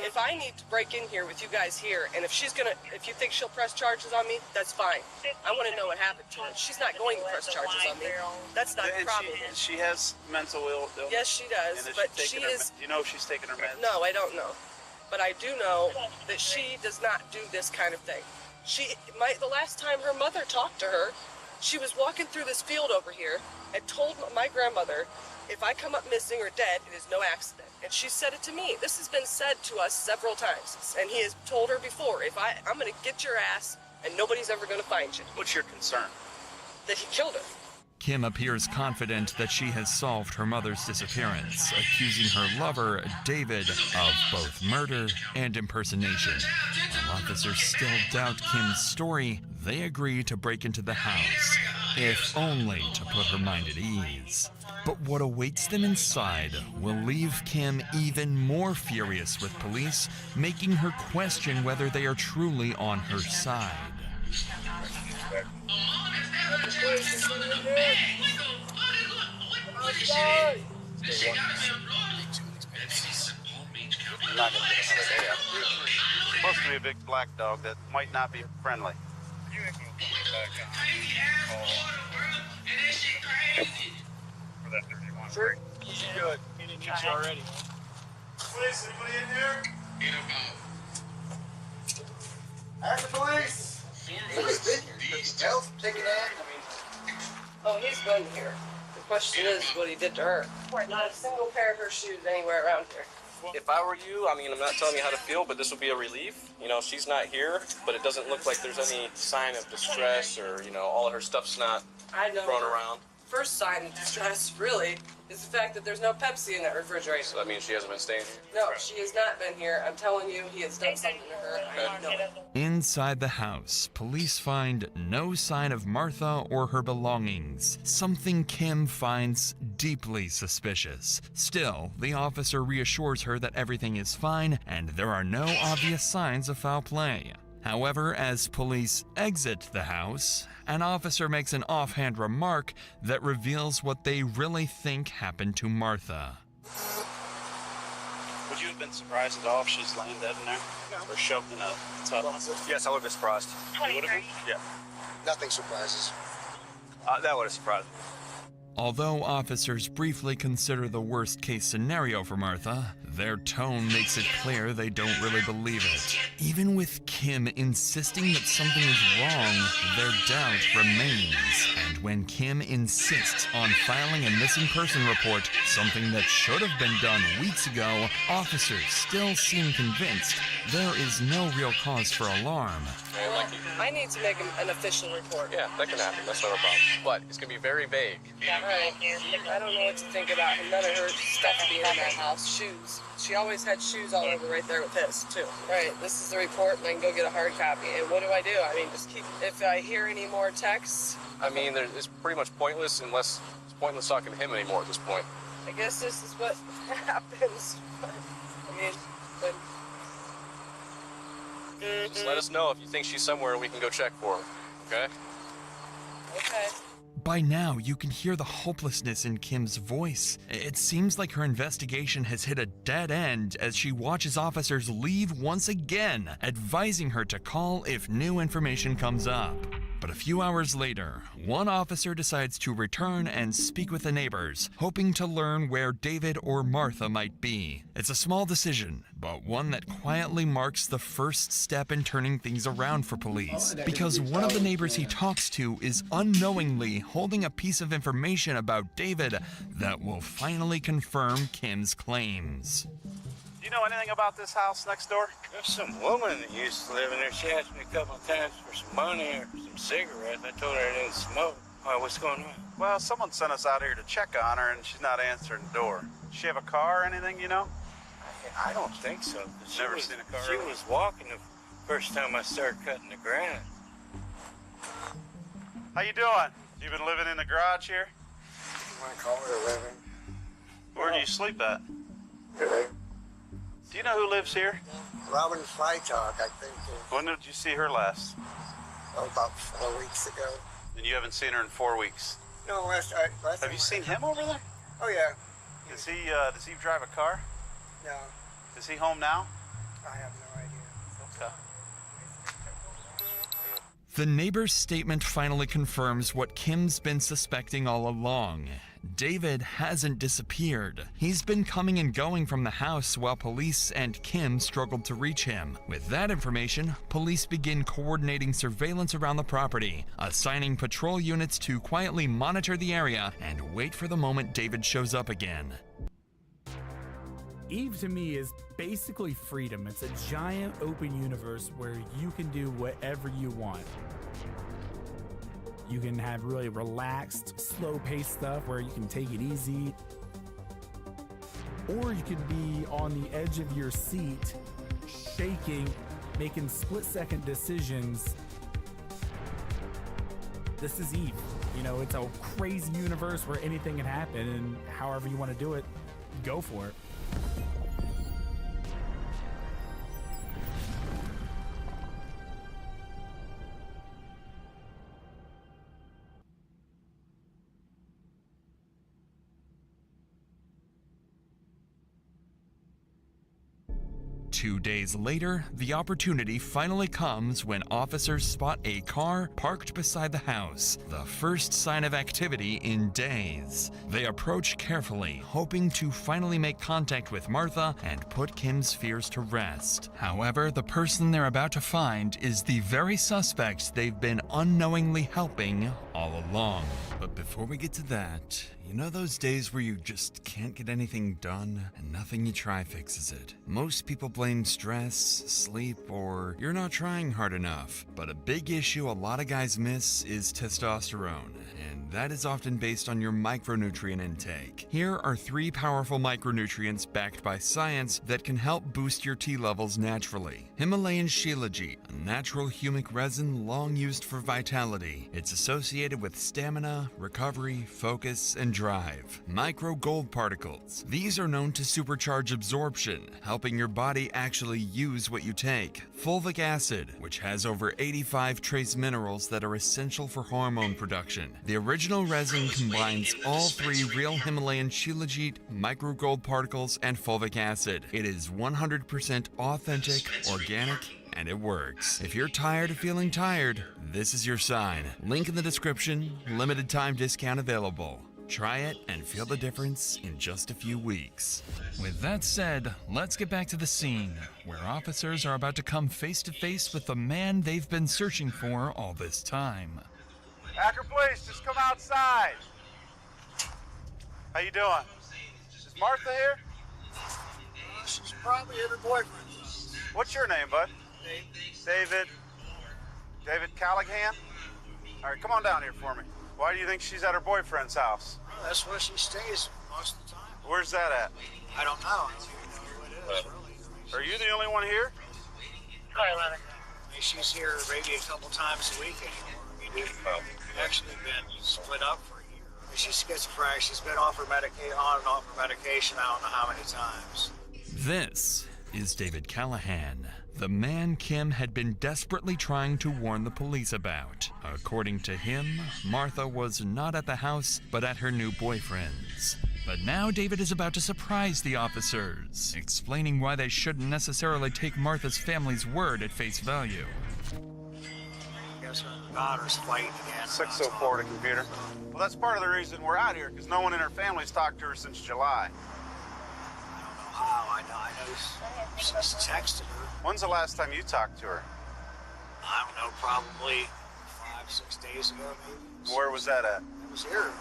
Speaker 13: If I need to break in here with you guys here, and if you think she'll press charges on me, that's fine. I want to know what happened to her. She's not going to press charges on me. That's not the problem.
Speaker 11: She has mental illness.
Speaker 13: Yes, she does, but she is...
Speaker 11: Do you know if she's taking her meds?
Speaker 13: No, I don't know. But I do know that she does not do this kind of thing. The last time her mother talked to her, she was walking through this field over here and told my grandmother, if I come up missing or dead, it is no accident. And she said it to me. This has been said to us several times. And he has told her before, I'm going to get your ass and nobody's ever going to find you.
Speaker 11: What's your concern?
Speaker 13: That he killed her.
Speaker 12: Kim appears confident that she has solved her mother's disappearance, accusing her lover, David, of both murder and impersonation. While officers still doubt Kim's story, they agree to break into the house, if only to put her mind at ease. But what awaits them inside will leave Kim even more furious with police, making her question whether they are truly on her side.
Speaker 11: I'm not gonna get another day out. It's supposed to be a big black dog that might not be friendly.
Speaker 16: Sure. Good. He didn't get you already.
Speaker 2: Police, anybody in here? Ask the police. He's been here. Health taking in.
Speaker 13: Oh, he's been here. The question is what he did to her. Not a single pair of her shoes anywhere around here.
Speaker 19: If I were you, I mean, I'm not telling you how to feel, but this would be a relief. You know, she's not here, but it doesn't look like there's any sign of distress or, you know, all of her stuff's not thrown around.
Speaker 13: First sign of distress, really, is the fact that there's no Pepsi in that refrigerator.
Speaker 19: So that means she hasn't been staying here?
Speaker 13: No, she has not been here. I'm telling you, he has done something to her. I know it.
Speaker 12: Inside the house, police find no sign of Martha or her belongings, something Kim finds deeply suspicious. Still, the officer reassures her that everything is fine and there are no obvious signs of foul play. However, as police exit the house, an officer makes an offhand remark that reveals what they really think happened to Martha.
Speaker 11: Would you have been surprised at all if she's laying dead in there? No. Or shoved in a tub?
Speaker 18: Yes, I would have been surprised.
Speaker 11: You would have been?
Speaker 18: Yeah.
Speaker 2: Nothing surprises.
Speaker 18: That would have surprised me.
Speaker 12: Although officers briefly consider the worst-case scenario for Martha, their tone makes it clear they don't really believe it. Even with Kim insisting that something is wrong, their doubt remains. And when Kim insists on filing a missing person report, something that should have been done weeks ago, officers still seem convinced there is no real cause for alarm.
Speaker 13: Well, I need to make an official report.
Speaker 19: Yeah, that can happen. That's not a problem. But it's going to be very vague.
Speaker 13: Right. I don't know what to think about none of her stuff being in that house. Shoes. She always had shoes all over right there with his, too. Right. This is the report, and I can go get a hard copy. And what do? I mean, just keep... If I hear any more texts...
Speaker 19: I mean, it's pretty much pointless unless it's pointless talking to him anymore at this point.
Speaker 13: I guess this is what happens. I mean, but...
Speaker 19: Just let us know if you think she's somewhere and we can go check for her, okay?
Speaker 13: Okay.
Speaker 12: By now, you can hear the hopelessness in Kim's voice. It seems like her investigation has hit a dead end as she watches officers leave once again, advising her to call if new information comes up. But a few hours later, one officer decides to return and speak with the neighbors, hoping to learn where David or Martha might be. It's a small decision, but one that quietly marks the first step in turning things around for police, because one of the neighbors he talks to is unknowingly holding a piece of information about David that will finally confirm Kim's claims.
Speaker 11: Do you know anything about this house next door?
Speaker 17: There's some woman that used to live in there. She asked me a couple of times for some money or some cigarettes. I told her I didn't smoke. Why, what's going on?
Speaker 11: Well, someone sent us out here to check on her, and she's not answering the door. Does she have a car or anything, you know?
Speaker 17: I don't think so.
Speaker 11: Never seen a car?
Speaker 17: She was walking the first time I started cutting the grass.
Speaker 11: How you doing? You been living in the garage here?
Speaker 2: You want to call it a living?
Speaker 11: Where do you sleep at?
Speaker 2: Okay.
Speaker 11: Do you know who lives here?
Speaker 2: Robin Freitag, I think.
Speaker 11: When did you see her last?
Speaker 2: Oh, about 4 weeks ago.
Speaker 11: And you haven't seen her in 4 weeks?
Speaker 2: No, last
Speaker 11: Have you seen him over there?
Speaker 2: Oh, yeah.
Speaker 11: Does he drive a car?
Speaker 2: No.
Speaker 11: Is he home now?
Speaker 2: I have no idea.
Speaker 11: Okay.
Speaker 12: The neighbor's statement finally confirms what Kim's been suspecting all along. David hasn't disappeared. He's been coming and going from the house while police and Kim struggled to reach him. With that information, police begin coordinating surveillance around the property, assigning patrol units to quietly monitor the area and wait for the moment David shows up again.
Speaker 20: Eve to me is basically freedom. It's a giant open universe where you can do whatever you want. You can have really relaxed, slow-paced stuff where you can take it easy. Or you could be on the edge of your seat, shaking, making split-second decisions. This is Eve. You know, it's a crazy universe where anything can happen, and however you want to do it, go for it.
Speaker 12: Two days later, the opportunity finally comes when officers spot a car parked beside the house, the first sign of activity in days. They approach carefully, hoping to finally make contact with Martha and put Kim's fears to rest. However, the person they're about to find is the very suspect they've been unknowingly helping all along. But before we get to that, you know those days where you just can't get anything done and nothing you try fixes it? Most people blame stress, sleep, or you're not trying hard enough. But a big issue a lot of guys miss is testosterone, and that is often based on your micronutrient intake. Here are 3 powerful micronutrients backed by science that can help boost your T levels naturally. Himalayan shilajit, a natural humic resin long used for vitality. It's associated with stamina, recovery, focus, and drive. Micro gold particles. These are known to supercharge absorption, helping your body actually use what you take. Fulvic acid, which has over 85 trace minerals that are essential for hormone production. The original resin combines all 3 real Himalayan shilajit, micro gold particles, and fulvic acid. It is 100% authentic, organic, and it works. If you're tired of feeling tired, this is your sign. Link in the description, limited time discount available. Try it and feel the difference in just a few weeks.
Speaker 21: With that said, let's get back to the scene, where officers are about to come face to face with the man they've been searching for all this time.
Speaker 11: Akron Police, just come outside. How you doing? Is Martha here?
Speaker 15: She's probably at her boyfriend.
Speaker 11: What's your name, bud? David. David Callahan? All right, come on down here for me. Why do you think she's at her boyfriend's house?
Speaker 15: Well, that's where she stays most of the time.
Speaker 11: Where's that at?
Speaker 15: I don't know. I don't even know who it is, really.
Speaker 11: Are you the only one here?
Speaker 15: Hi, Leonard. I mean, she's here maybe a couple times a week anymore. I mean, we've actually been split up for a year. I mean, she's schizophrenic. She's been on and off her medication I don't know how many times.
Speaker 12: This is David Callahan, the man Kim had been desperately trying to warn the police about. According to him, Martha was not at the house, but at her new boyfriend's. But now David is about to surprise the officers, explaining why they shouldn't necessarily take Martha's family's word at face value.
Speaker 15: I guess her daughter's fighting again.
Speaker 11: 604 to computer. Well, that's part of the reason we're out here, because no one in her family's talked to her since July.
Speaker 15: How? I know she's texted her.
Speaker 11: When's the last time you talked to her?
Speaker 15: I don't know, probably 5-6 days ago, maybe.
Speaker 11: Where was that at?
Speaker 15: It was here.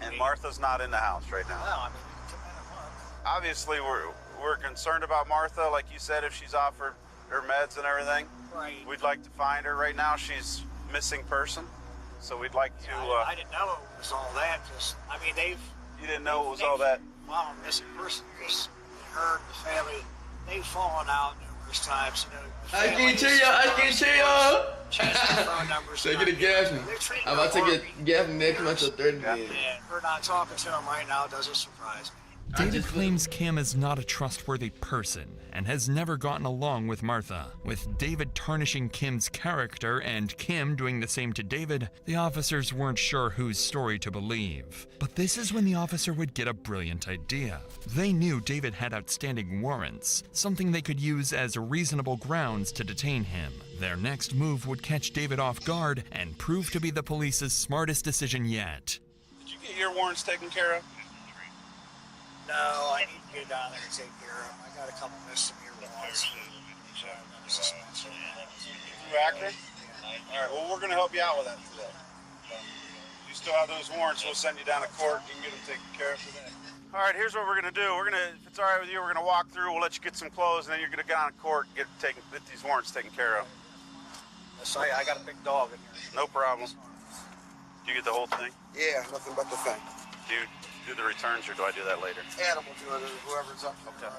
Speaker 11: And Martha's not in the house right now.
Speaker 15: Well, I mean, it's been a month.
Speaker 11: Obviously, we're concerned about Martha, like you said, if she's off her meds and everything.
Speaker 15: Right.
Speaker 11: We'd like to find her. Right now, she's missing person. So we'd like to...
Speaker 15: I didn't know it was all that. Just, I mean,
Speaker 11: You didn't know it was all that?
Speaker 15: Well, missing person, because her and the family, they've fallen out numerous times. You know,
Speaker 1: I can tell you.
Speaker 15: Changed their phone numbers.
Speaker 1: So get a Gaffney. I'm about to get Gaffney next month to 30 days.
Speaker 15: Yeah, her not talking to him right now doesn't surprise me.
Speaker 12: David claims Kim is not a trustworthy person and has never gotten along with Martha. With David tarnishing Kim's character and Kim doing the same to David, the officers weren't sure whose story to believe. But this is when the officer would get a brilliant idea. They knew David had outstanding warrants, something they could use as reasonable grounds to detain him. Their next move would catch David off guard and prove to be the police's smartest decision yet.
Speaker 11: Did you get your warrants taken care of?
Speaker 15: No, I need to get down there and take care of them. I got a couple misdemeanor warrants.
Speaker 11: Through Akron? All right, well, we're going to help you out with that today. You still have those warrants, we'll send you down to court. You can get them taken care of today. All right, here's what we're going to do. If it's all right with you, we're going to walk through. We'll let you get some clothes, and then you're going to go down to court and get these warrants taken care of.
Speaker 15: Sorry, I got a big dog in here.
Speaker 11: No problem. Do you get the whole thing?
Speaker 15: Yeah, nothing but the thing.
Speaker 11: Do you do the returns, or do I do that later?
Speaker 15: Adam will do it, whoever's up.
Speaker 11: Okay.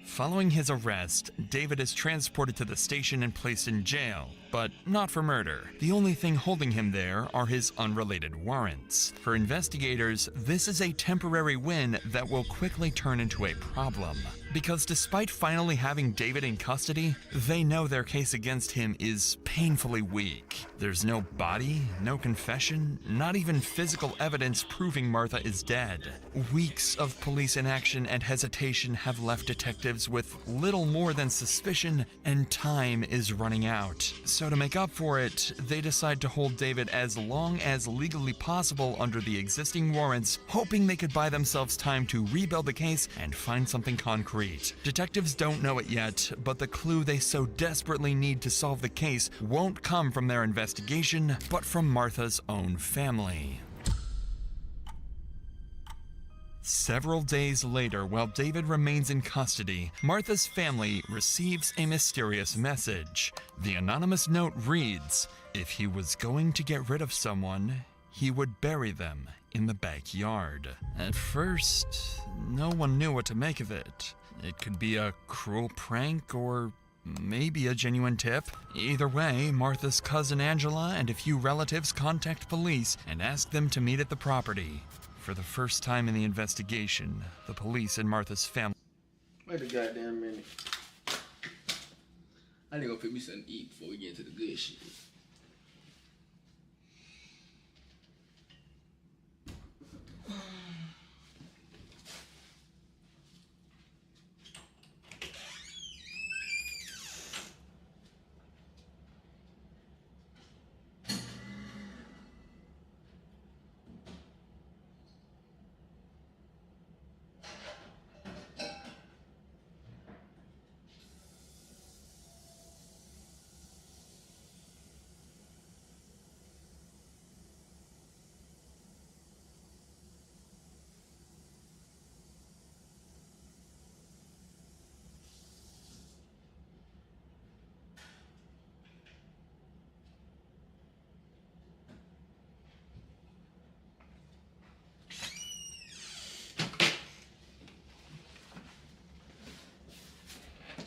Speaker 12: Following his arrest, David is transported to the station and placed in jail, but not for murder. The only thing holding him there are his unrelated warrants. For investigators, this is a temporary win that will quickly turn into a problem. Because despite finally having David in custody, they know their case against him is painfully weak. There's no body, no confession, not even physical evidence proving Martha is dead. Weeks of police inaction and hesitation have left detectives with little more than suspicion, and time is running out. So to make up for it, they decide to hold David as long as legally possible under the existing warrants, hoping they could buy themselves time to rebuild the case and find something concrete. Street. Detectives don't know it yet, but the clue they so desperately need to solve the case won't come from their investigation, but from Martha's own family. Several days later, while David remains in custody, Martha's family receives a mysterious message. The anonymous note reads, "If he was going to get rid of someone, he would bury them in the backyard." At first, no one knew what to make of it. It could be a cruel prank or maybe a genuine tip. Either way, Martha's cousin Angela and a few relatives contact police and ask them to meet at the property. For the first time in the investigation, the police and Martha's family...
Speaker 1: Wait a goddamn minute. I need to go pick me something to eat before we get into the good shit.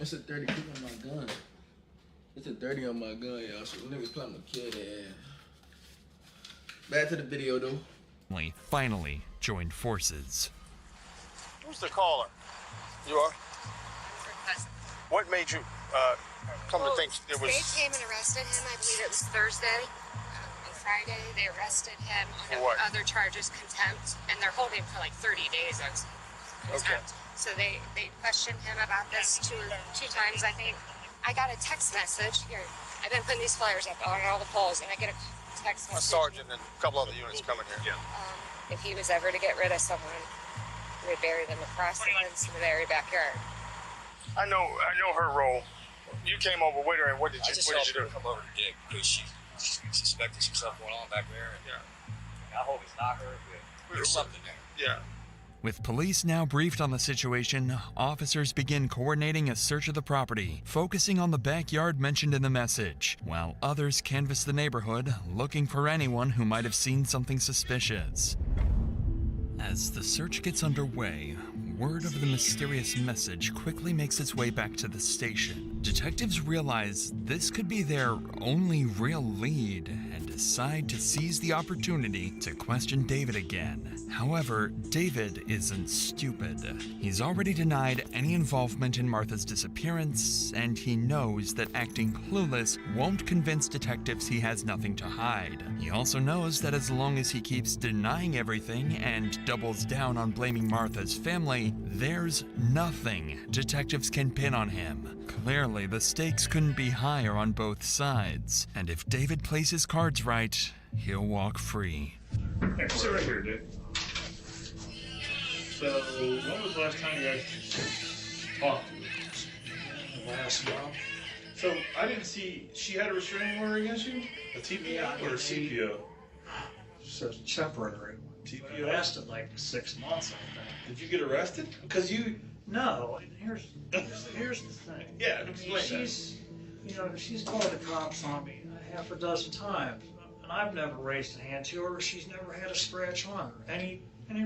Speaker 1: It's a 30 clip on my gun. It's a 30 on my gun, y'all. So niggas plan to kill their ass. Back to the video, though.
Speaker 12: Finally joined forces.
Speaker 11: Who's the caller? You are? What made you come to think it was...
Speaker 5: They came and arrested him, I believe it was Thursday. On Friday, they arrested him on
Speaker 11: what?
Speaker 5: other charges, contempt, and they're holding for like 30 days of contempt.
Speaker 11: Okay.
Speaker 5: So they questioned him about this two times, I think. I got a text message. Here, I've been putting these flyers up on all the poles, and I get a text message.
Speaker 11: A sergeant and a couple other units coming here. Yeah.
Speaker 5: If he was ever to get rid of someone, he would bury them across the fence in the very backyard.
Speaker 11: I know her role. You came over with her, and what did you do?
Speaker 18: Come over to dig because she suspected some stuff going on back there. And, I hope it's not her, but there's something there.
Speaker 11: Yeah.
Speaker 12: With police now briefed on the situation, officers begin coordinating a search of the property, focusing on the backyard mentioned in the message, while others canvass the neighborhood, looking for anyone who might have seen something suspicious. As the search gets underway, word of the mysterious message quickly makes its way back to the station. Detectives realize this could be their only real lead and decide to seize the opportunity to question David again. However, David isn't stupid. He's already denied any involvement in Martha's disappearance, and he knows that acting clueless won't convince detectives he has nothing to hide. He also knows that as long as he keeps denying everything and doubles down on blaming Martha's family, there's nothing detectives can pin on him. Clearly, the stakes couldn't be higher on both sides, and if David plays his cards right, he'll walk free.
Speaker 22: Hey, sit right here, dude. So, when was the last time you guys talked to her?
Speaker 15: Last month.
Speaker 22: So, I didn't see, she had a restraining order against you? A TPO or a CPO?
Speaker 15: It's a temporary one.
Speaker 22: TPO?
Speaker 15: It lasted like 6 months, I think.
Speaker 22: Did you get arrested? Because you...
Speaker 15: No, here's the thing.
Speaker 22: Yeah, explain
Speaker 15: she's, she's called the cops on me a half a dozen times, and I've never raised a hand to her. She's never had a scratch on her. Any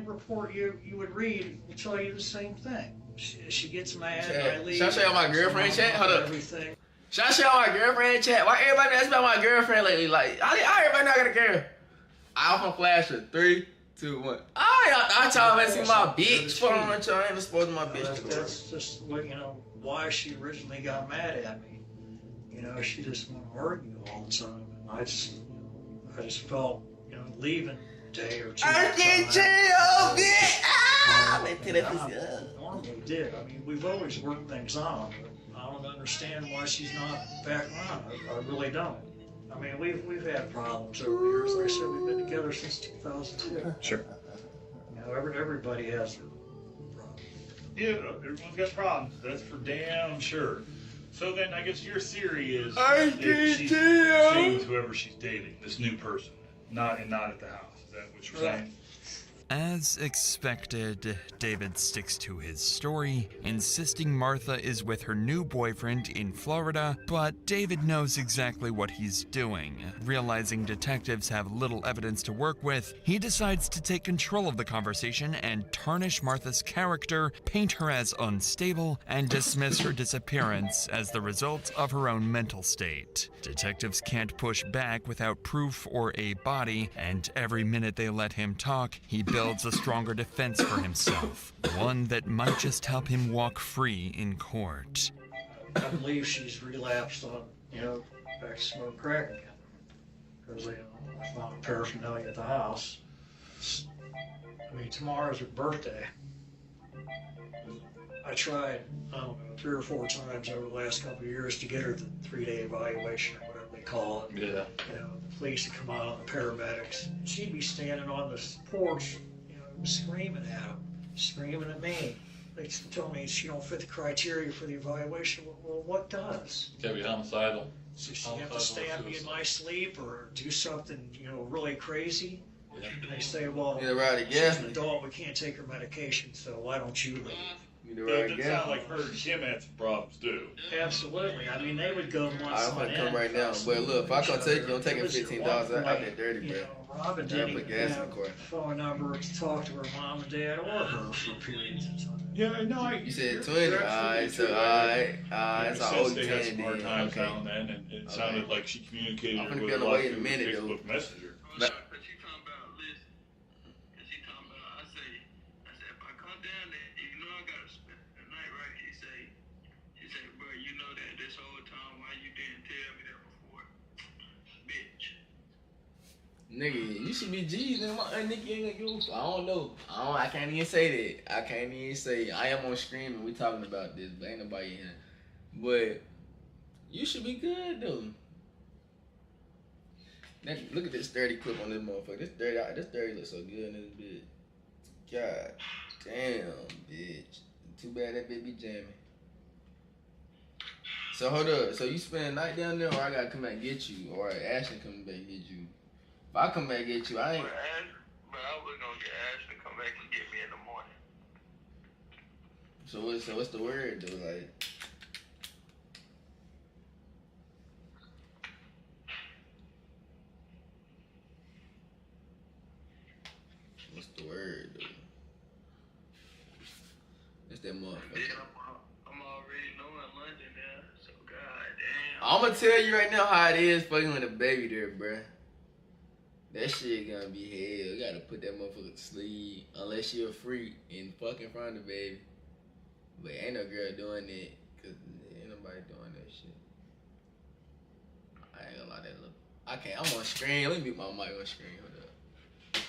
Speaker 15: report you would read will tell you the same thing. She gets mad. I leave.
Speaker 1: Should I show y'all my girlfriend chat? Hold up.
Speaker 15: Everything.
Speaker 1: Should I show y'all my girlfriend chat? Why everybody asking about my girlfriend lately? Like, how everybody not got a girl? I'm gonna flash it. 3, 2, 1. I y'all ain't seen my bitch. Put on y'all ain't supposed to my bitch.
Speaker 15: That's just why she originally got mad at me. She just wanted to argue all the time. And I just felt, leaving a day or two.
Speaker 1: I can't chill, bitch.
Speaker 15: Normally did. I mean, we've always worked things out. But I don't understand why she's not back on. I really don't. I mean, we've had problems over the years. Like I said, we've been together since 2002.
Speaker 22: Sure.
Speaker 15: Everybody has their problems.
Speaker 22: Yeah, everyone's got problems. That's for damn sure. So then I guess your theory is
Speaker 1: I
Speaker 22: that
Speaker 1: can't
Speaker 22: she's
Speaker 1: tell.
Speaker 22: staying with whoever she's dating, this new person, not at the house. Is that what you're saying?
Speaker 12: As expected, David sticks to his story, insisting Martha is with her new boyfriend in Florida, but David knows exactly what he's doing. Realizing detectives have little evidence to work with, he decides to take control of the conversation and tarnish Martha's character, paint her as unstable, and dismiss her disappearance as the result of her own mental state. Detectives can't push back without proof or a body, and every minute they let him talk, he builds a stronger defense for himself, one that might just help him walk free in court.
Speaker 15: I believe she's relapsed on, back to smoking crack again. Because, I found paraphernalia at the house. I mean, tomorrow's her birthday. I tried, 3 or 4 times over the last couple of years to get her the 3-day evaluation or whatever they call it.
Speaker 22: Yeah.
Speaker 15: The police to come out, the paramedics. She'd be standing on the porch, screaming at him, screaming at me. They told me she don't fit the criteria for the evaluation. Well, what does?
Speaker 22: Gotta be homicidal.
Speaker 15: So she have to stab me in my sleep or do something, really crazy?
Speaker 22: Yeah.
Speaker 15: And they say, well,
Speaker 1: Get her out of
Speaker 15: she's
Speaker 1: gas.
Speaker 15: an adult, we can't take her medication, so why don't you leave?
Speaker 1: Get her out of
Speaker 22: It
Speaker 1: gas.
Speaker 22: sounds like her and Kim had some problems too.
Speaker 15: Absolutely. I mean, they would go months
Speaker 1: I'm
Speaker 15: on
Speaker 1: gonna
Speaker 15: end.
Speaker 1: come right now. But look, if I come take you, I'm taking $15 out that dirty, bro.
Speaker 15: Robin
Speaker 1: I
Speaker 15: didn't
Speaker 1: put
Speaker 15: even
Speaker 1: gas in
Speaker 15: have
Speaker 1: the car.
Speaker 15: a phone number to talk to her mom and dad or her for periods of time.
Speaker 22: Yeah, no,
Speaker 1: You said 20. Alright, so alright, so I owe you 10
Speaker 22: had some hard
Speaker 1: then.
Speaker 22: times
Speaker 1: Okay.
Speaker 22: now and then, and it sounded like she communicated
Speaker 1: I'm
Speaker 22: with
Speaker 1: finna
Speaker 22: a
Speaker 1: be on the
Speaker 22: lot
Speaker 1: way
Speaker 22: of
Speaker 1: in a
Speaker 22: people
Speaker 1: minute,
Speaker 22: through
Speaker 1: though.
Speaker 22: Facebook Messenger.
Speaker 1: But- Nigga, you should be G's and my nigga ain't gonna give a- I don't know. I can't even say that. I can't even say I am on stream and we talking about this, but ain't nobody in here. But you should be good though. Now, look at this 30 clip on this motherfucker. This 30 looks so good in this bitch. God damn, bitch. Too bad that bitch be jamming. So hold up. So you spend the night down there, or I gotta come back and get you, or Ashton come back and get you. If I come back and get you, I ain't.
Speaker 3: But I was gonna get Ash to come back and get me in the morning.
Speaker 1: So what's the word though? Like, what's the word though? It's that motherfucker.
Speaker 3: I'm already knowing London now, so goddamn.
Speaker 1: I'm gonna tell you right now how it is fucking with a baby there, bruh. That shit gonna be hell. You gotta put that motherfucker to sleep unless you're a freak and fuck in front of the baby. But ain't no girl doing that, cause ain't nobody doing that shit. I ain't gonna lie, that look. I can't. I'm on screen. Let me mute my mic on screen. Hold up.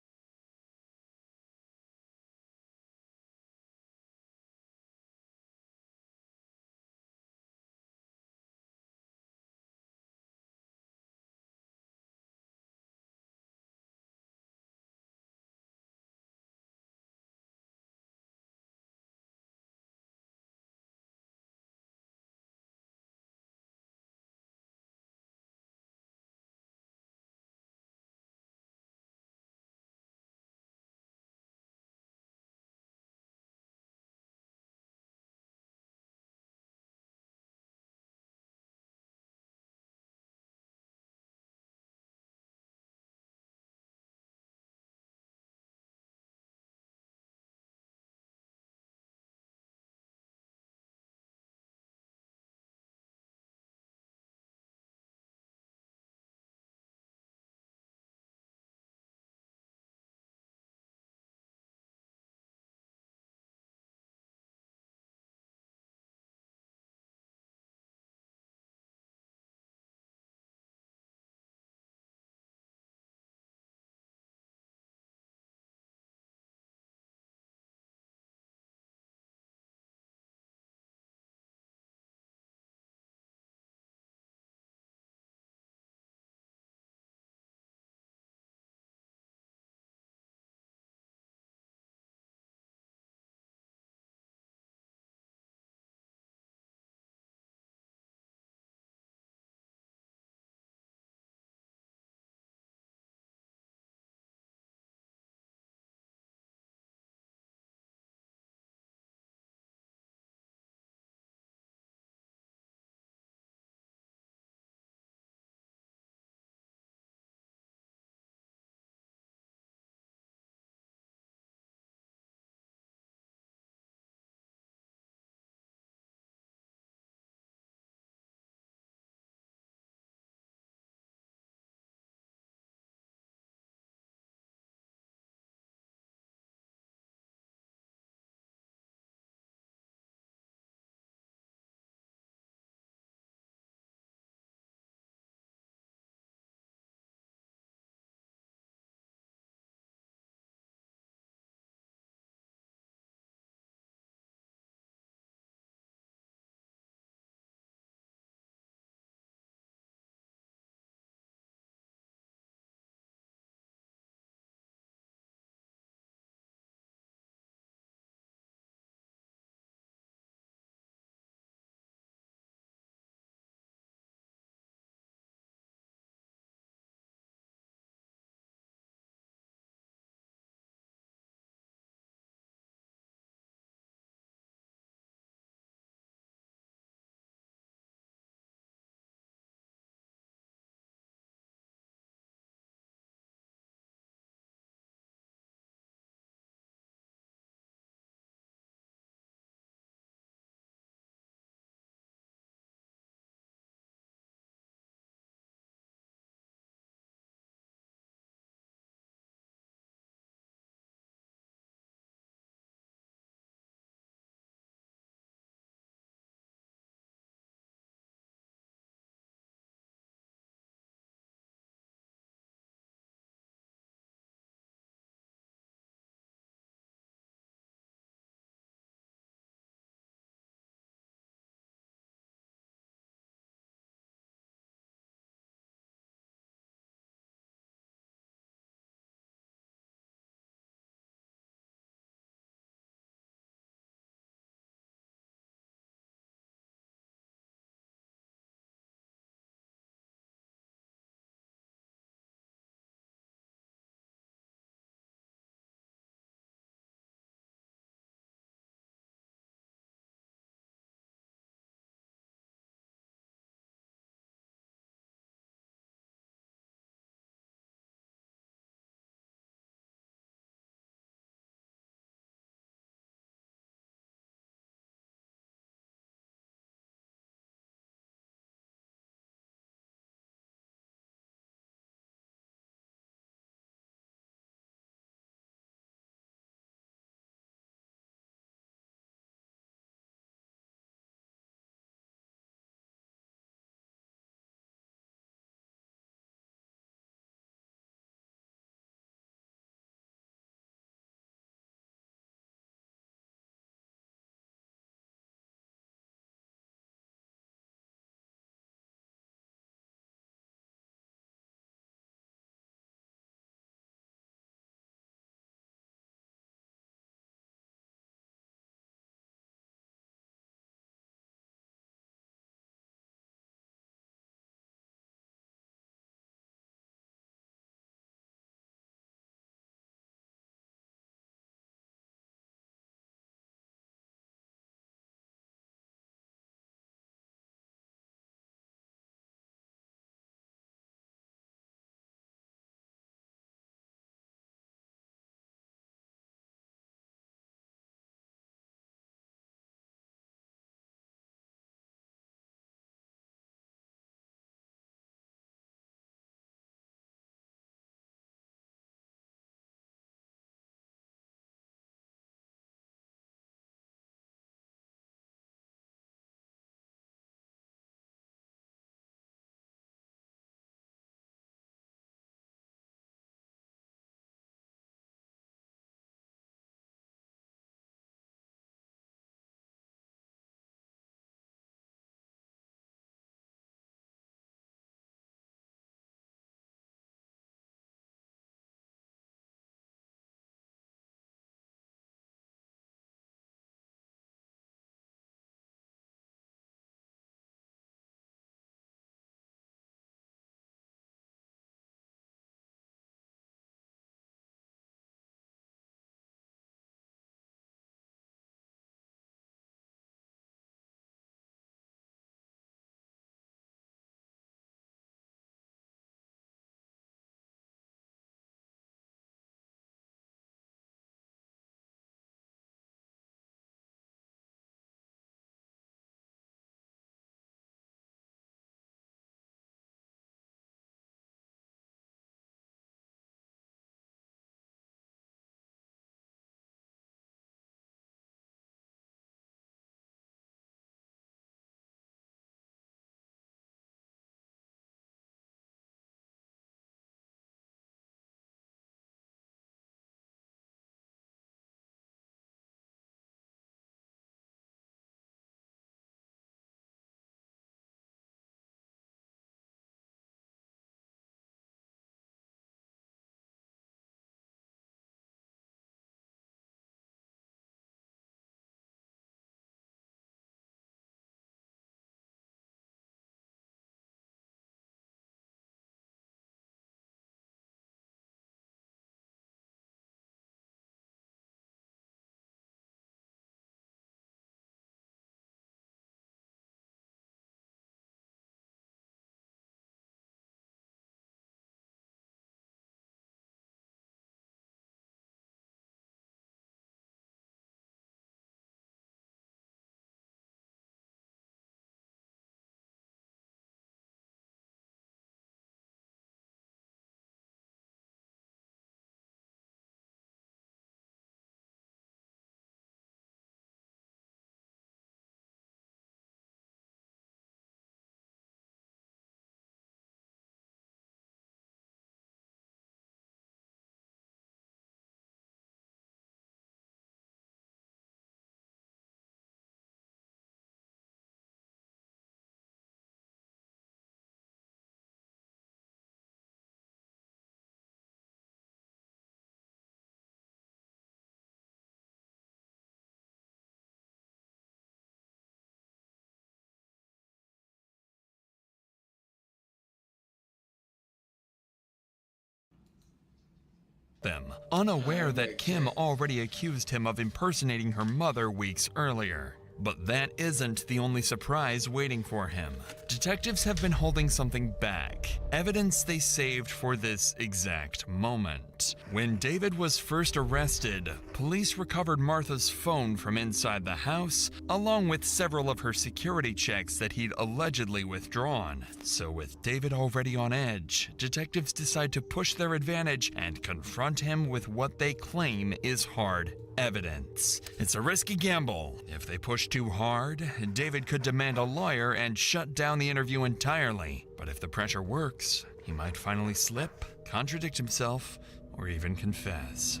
Speaker 12: them, unaware that Kim already accused him of impersonating her mother weeks earlier. But that isn't the only surprise waiting for him. Detectives have been holding something back, evidence they saved for this exact moment. When David was first arrested, police recovered Martha's phone from inside the house, along with several of her security checks that he'd allegedly withdrawn. So with David already on edge, detectives decide to push their advantage and confront him with what they claim is hard evidence. It's a risky gamble. If they push too hard, David could demand a lawyer and shut down the interview entirely. But if the pressure works, he might finally slip, contradict himself, or even confess.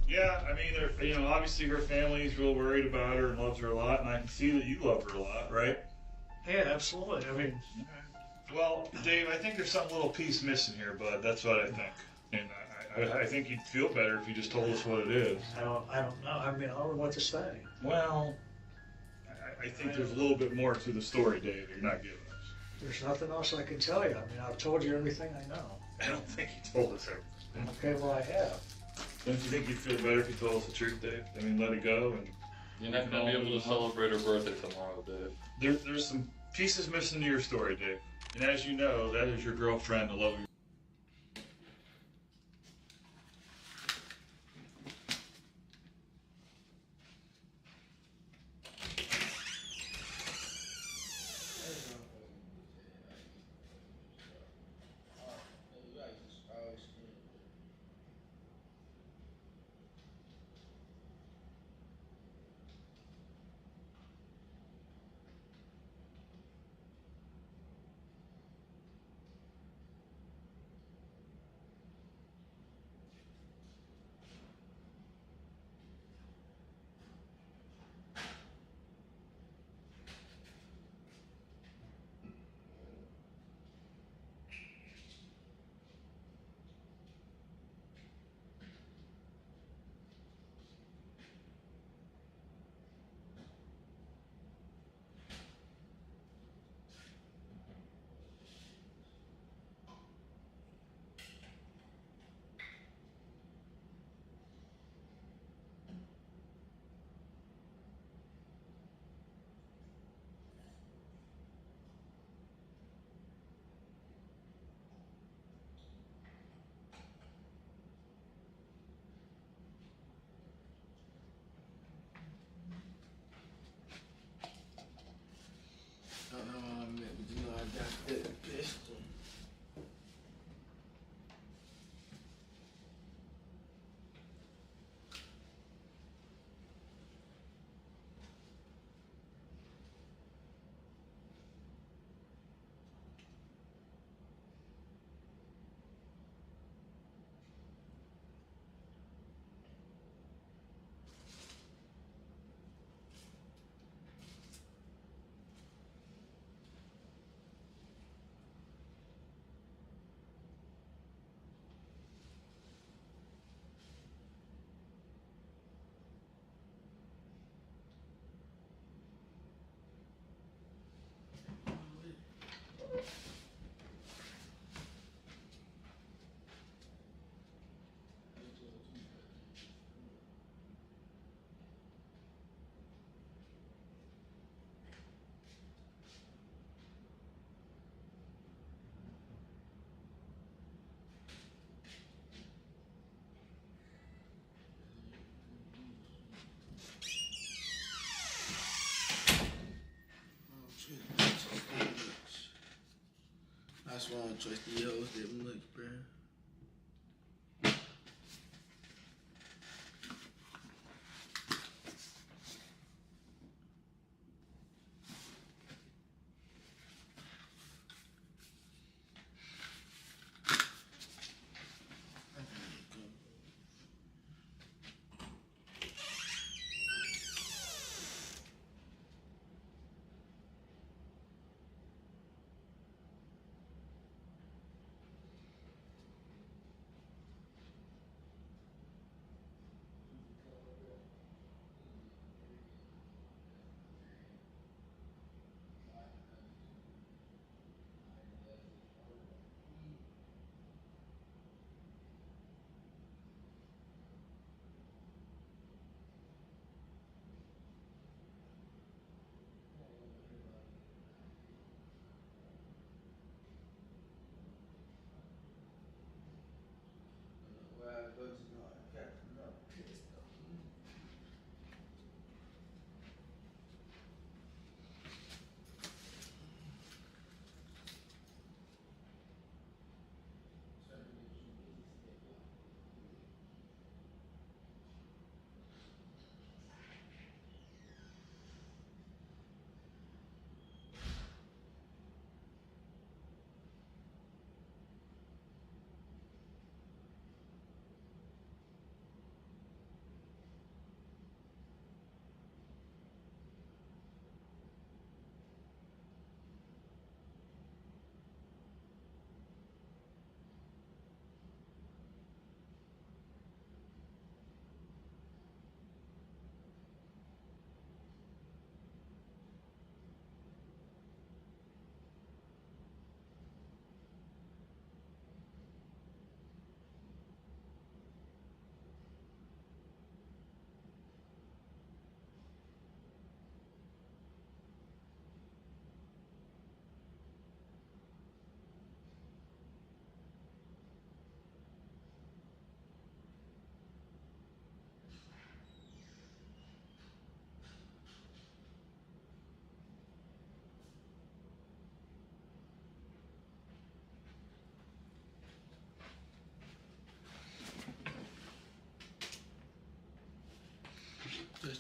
Speaker 22: Yeah, I mean, obviously her family's real worried about her and loves her a lot, and I can see that you love her a lot, right?
Speaker 15: Yeah, absolutely. I mean,
Speaker 22: well, Dave, I think there's some little piece missing here, bud. That's what I think. And I think you'd feel better if you just told us what it is.
Speaker 15: I don't know. I mean, I don't know what to say.
Speaker 22: Well, I think there's a little bit more to the story, Dave, you're not giving us.
Speaker 15: There's nothing else I can tell you. I mean, I've told you everything I know.
Speaker 22: I don't think you told us everything.
Speaker 15: Okay, well, I have.
Speaker 22: Don't you think you'd feel better if you told us the truth, Dave? I mean, let it go and...
Speaker 4: You're not going to be able to celebrate her birthday tomorrow, Dave.
Speaker 22: There's some pieces missing to your story, Dave. And as you know, that is your girlfriend, the love of your...
Speaker 1: That's why I don't trust these hoes that much, bro.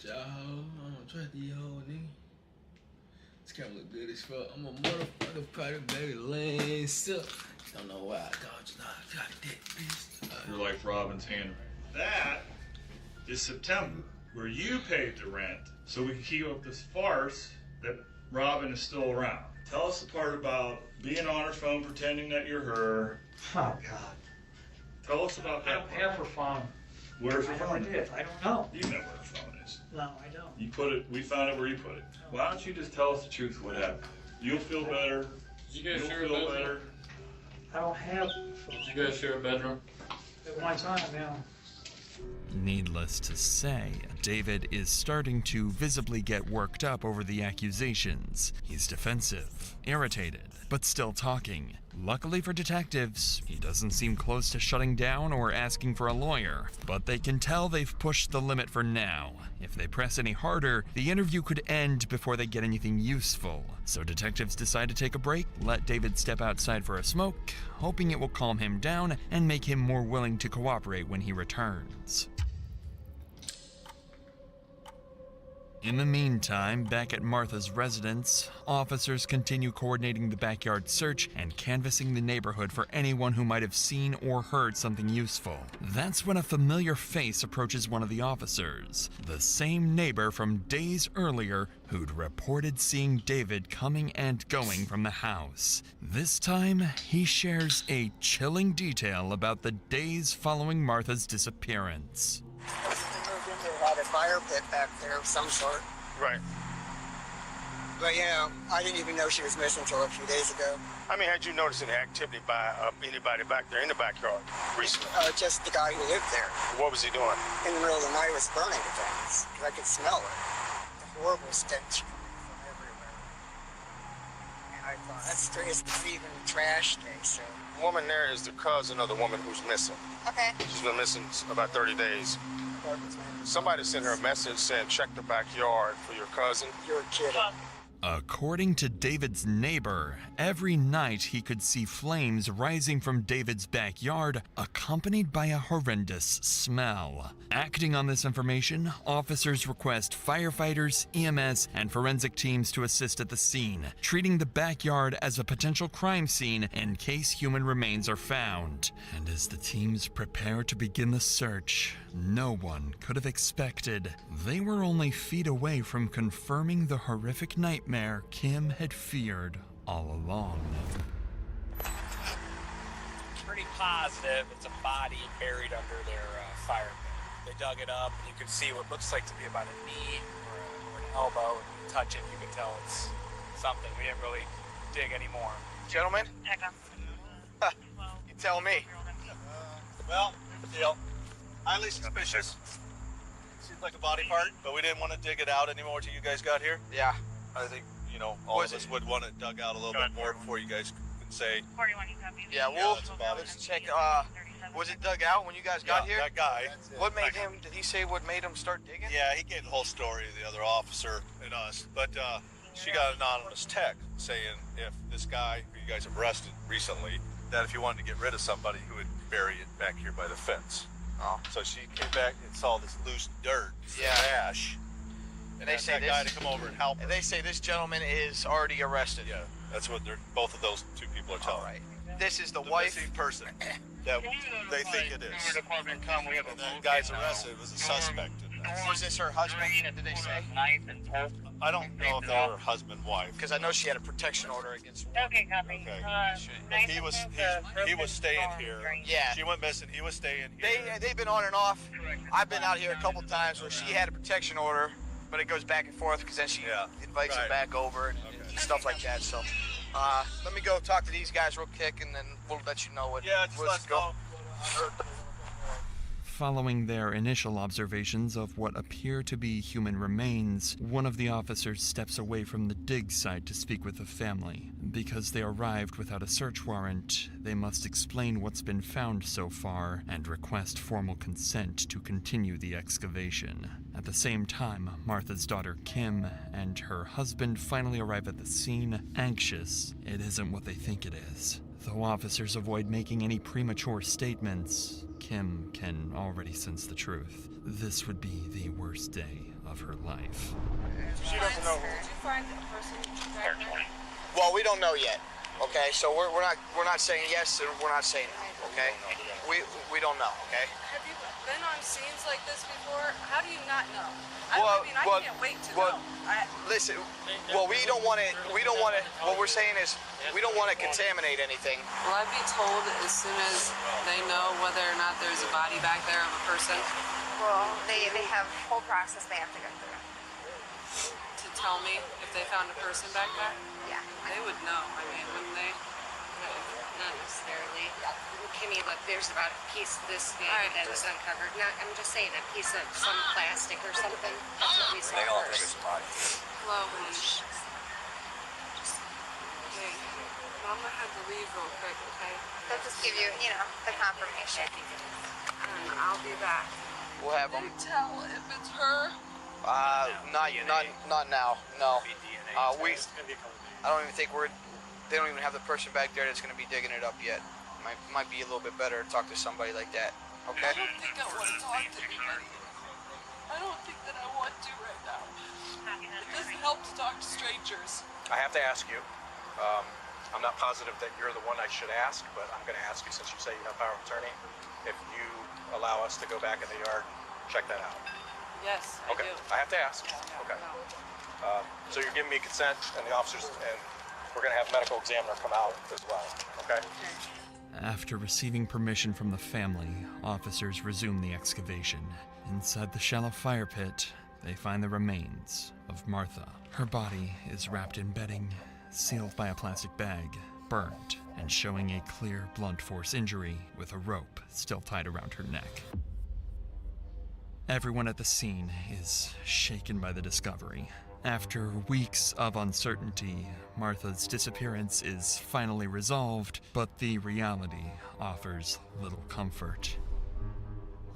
Speaker 1: y'all hoe. I don't trust these hoe nigga. This camera look good as fuck. I'm a motherfucker party baby lane sip. Don't know why I called you. Nah, I got that bitch.
Speaker 22: You're like Robin's handwriting. That is September, where you paid the rent so we can keep up this farce that Robin is still around. Tell us the part about being on her phone pretending that you're her.
Speaker 15: Oh, God.
Speaker 22: Tell us about that.
Speaker 15: I don't have her phone.
Speaker 22: Where's her
Speaker 15: I
Speaker 22: phone?
Speaker 15: I don't know.
Speaker 22: You know where her phone is.
Speaker 15: No, I don't.
Speaker 22: You put it, we found it where you put it. Why don't you just tell us the truth of what happened? You'll feel better.
Speaker 4: Did you guys
Speaker 22: You'll
Speaker 4: share a
Speaker 22: feel
Speaker 4: bedroom?
Speaker 22: better.
Speaker 15: I don't have.
Speaker 4: Did you guys share a bedroom?
Speaker 15: At one time, yeah.
Speaker 12: Needless to say, David is starting to visibly get worked up over the accusations. He's defensive, irritated, but still talking. Luckily for detectives, he doesn't seem close to shutting down or asking for a lawyer, but they can tell they've pushed the limit for now. If they press any harder, the interview could end before they get anything useful. So detectives decide to take a break, let David step outside for a smoke, hoping it will calm him down and make him more willing to cooperate when he returns. In the meantime, back at Martha's residence, officers continue coordinating the backyard search and canvassing the neighborhood for anyone who might have seen or heard something useful. That's when a familiar face approaches one of the officers, the same neighbor from days earlier who'd reported seeing David coming and going from the house. This time, he shares a chilling detail about the days following Martha's disappearance.
Speaker 6: Had a fire pit back there of some sort.
Speaker 3: Right.
Speaker 6: But, you know, I didn't even know she was missing until a few days ago.
Speaker 3: I mean, had you noticed any activity by anybody back there in the backyard recently?
Speaker 6: Just the guy who lived there.
Speaker 3: What was he doing?
Speaker 6: In the middle of the night, was burning things. I could smell it. The horrible stench from everywhere. And I thought, that's strange. It's even trash day, so.
Speaker 3: The woman there is the cousin of the woman who's missing.
Speaker 6: Okay.
Speaker 3: She's been missing about 30 days. Somebody sent her a message saying, check the backyard for your cousin.
Speaker 6: You're kidding.
Speaker 12: According to David's neighbor, every night he could see flames rising from David's backyard, accompanied by a horrendous smell. Acting on this information, officers request firefighters, EMS, and forensic teams to assist at the scene, treating the backyard as a potential crime scene in case human remains are found. And as the teams prepare to begin the search, no one could have expected they were only feet away from confirming the horrific nightmare Kim had feared all along.
Speaker 7: Pretty positive it's a body buried under their fire pit. They dug it up, and you can see what looks like to be about a knee or an elbow. And you touch it, you can tell it's something. We didn't really dig anymore.
Speaker 3: Gentlemen? You tell me.
Speaker 16: Well, deal. Highly suspicious. Seems like a body part, but we didn't want to dig it out anymore till you guys got here.
Speaker 3: Yeah.
Speaker 16: I think, you know, all of us would want it dug out a little bit more before you guys can say.
Speaker 3: Yeah, let's check. Was it dug out when you guys got here?
Speaker 16: That guy.
Speaker 3: What made him, did he say what made him start digging?
Speaker 16: Yeah, he gave the whole story to the other officer and us. But she got an anonymous text saying if this guy who you guys have arrested recently, that if you wanted to get rid of somebody who would bury it back here by the fence.
Speaker 3: Oh.
Speaker 16: So she came back and saw this loose dirt, ash. And
Speaker 3: they
Speaker 16: asked
Speaker 3: say
Speaker 16: that guy to come over and help her.
Speaker 3: And they say this gentleman is already arrested.
Speaker 16: Yeah, that's what both of those two people are telling.
Speaker 3: All right. This is the
Speaker 16: wife missing person that they think it is. And that guy's arrested was a suspect in this.
Speaker 3: Was this her husband, did they say?
Speaker 16: I don't know if they were husband-wife.
Speaker 3: Because I know she had a protection order against
Speaker 16: Okay, copy. He was staying here.
Speaker 3: Yeah.
Speaker 16: She went missing. He was staying here.
Speaker 3: They've been on and off. I've been out here a couple times where she had a protection order, but it goes back and forth because then she invites him back over and stuff like that. So let me go talk to these guys real quick, and then we'll let you know what.
Speaker 16: Yeah, just let's go.
Speaker 12: Following their initial observations of what appear to be human remains, one of the officers steps away from the dig site to speak with the family. Because they arrived without a search warrant, they must explain what's been found so far and request formal consent to continue the excavation. At the same time, Martha's daughter Kim and her husband finally arrive at the scene, anxious. It isn't what they think it is. Though officers avoid making any premature statements, Kim can already sense the truth. This would be the worst day of her life.
Speaker 3: She doesn't know.
Speaker 13: Did you find a person back there?
Speaker 3: Well, we don't know yet. Okay, so we're not saying yes and we're not saying no. Okay, we don't know. Okay.
Speaker 13: Have you been on scenes like this before? How do you not know? I can't wait to know.
Speaker 3: Listen, well, we don't want to. What we're saying is, we don't want to contaminate anything.
Speaker 13: Will I be told as soon as they know whether or not there's a body back there of a person?
Speaker 5: Well, they have a whole process they have to go through.
Speaker 13: To tell me if they found a person back there?
Speaker 5: Yeah.
Speaker 13: They would know, I mean, wouldn't they?
Speaker 5: No, not necessarily. Kimmy, look, there's about a piece of this bag that was uncovered. Not, I'm just saying a piece of some plastic or something. That's what we saw first.
Speaker 13: Hello, honey. Okay, Mama had to leave real quick, okay?
Speaker 5: They'll just give you, the confirmation.
Speaker 13: And I'll be back.
Speaker 3: We'll have them.
Speaker 13: Can you tell if it's her?
Speaker 3: Not now. No. I don't even think they don't even have the person back there that's going to be digging it up yet. Might be a little bit better to talk to somebody like that. Okay.
Speaker 13: I don't think I want to talk to anybody. I don't think that I want to right now. It doesn't help to talk to strangers.
Speaker 19: I have to ask you. I'm not positive that you're the one I should ask, but I'm going to ask you since you say you have power of attorney. If you allow us to go back in the yard, check that out.
Speaker 13: Yes,
Speaker 19: Okay.
Speaker 13: I do.
Speaker 19: I have to ask. Okay. So you're giving me consent, and the officers, and we're going to have a medical examiner come out as well. Okay.
Speaker 12: After receiving permission from the family, officers resume the excavation. Inside the shallow fire pit, they find the remains of Martha. Her body is wrapped in bedding, sealed by a plastic bag, burnt, and showing a clear blunt force injury with a rope still tied around her neck. Everyone at the scene is shaken by the discovery. After weeks of uncertainty, Martha's disappearance is finally resolved, but the reality offers little comfort.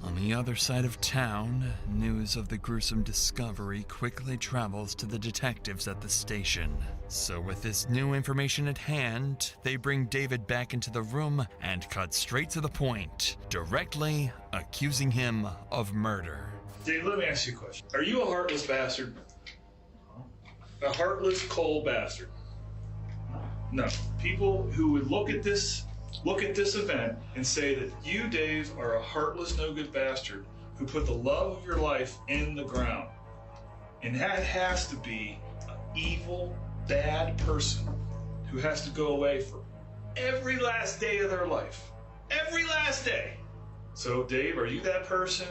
Speaker 12: On the other side of town, news of the gruesome discovery quickly travels to the detectives at the station. So with this new information at hand, they bring David back into the room and cut straight to the point, directly accusing him of murder.
Speaker 22: Dave, let me ask you a question. Are you a heartless bastard? A heartless, cold bastard? No. People who would look at this event and say that you, Dave, are a heartless, no-good bastard who put the love of your life in the ground. And that has to be an evil, bad person who has to go away for every last day of their life. Every last day. So, Dave, are you that person?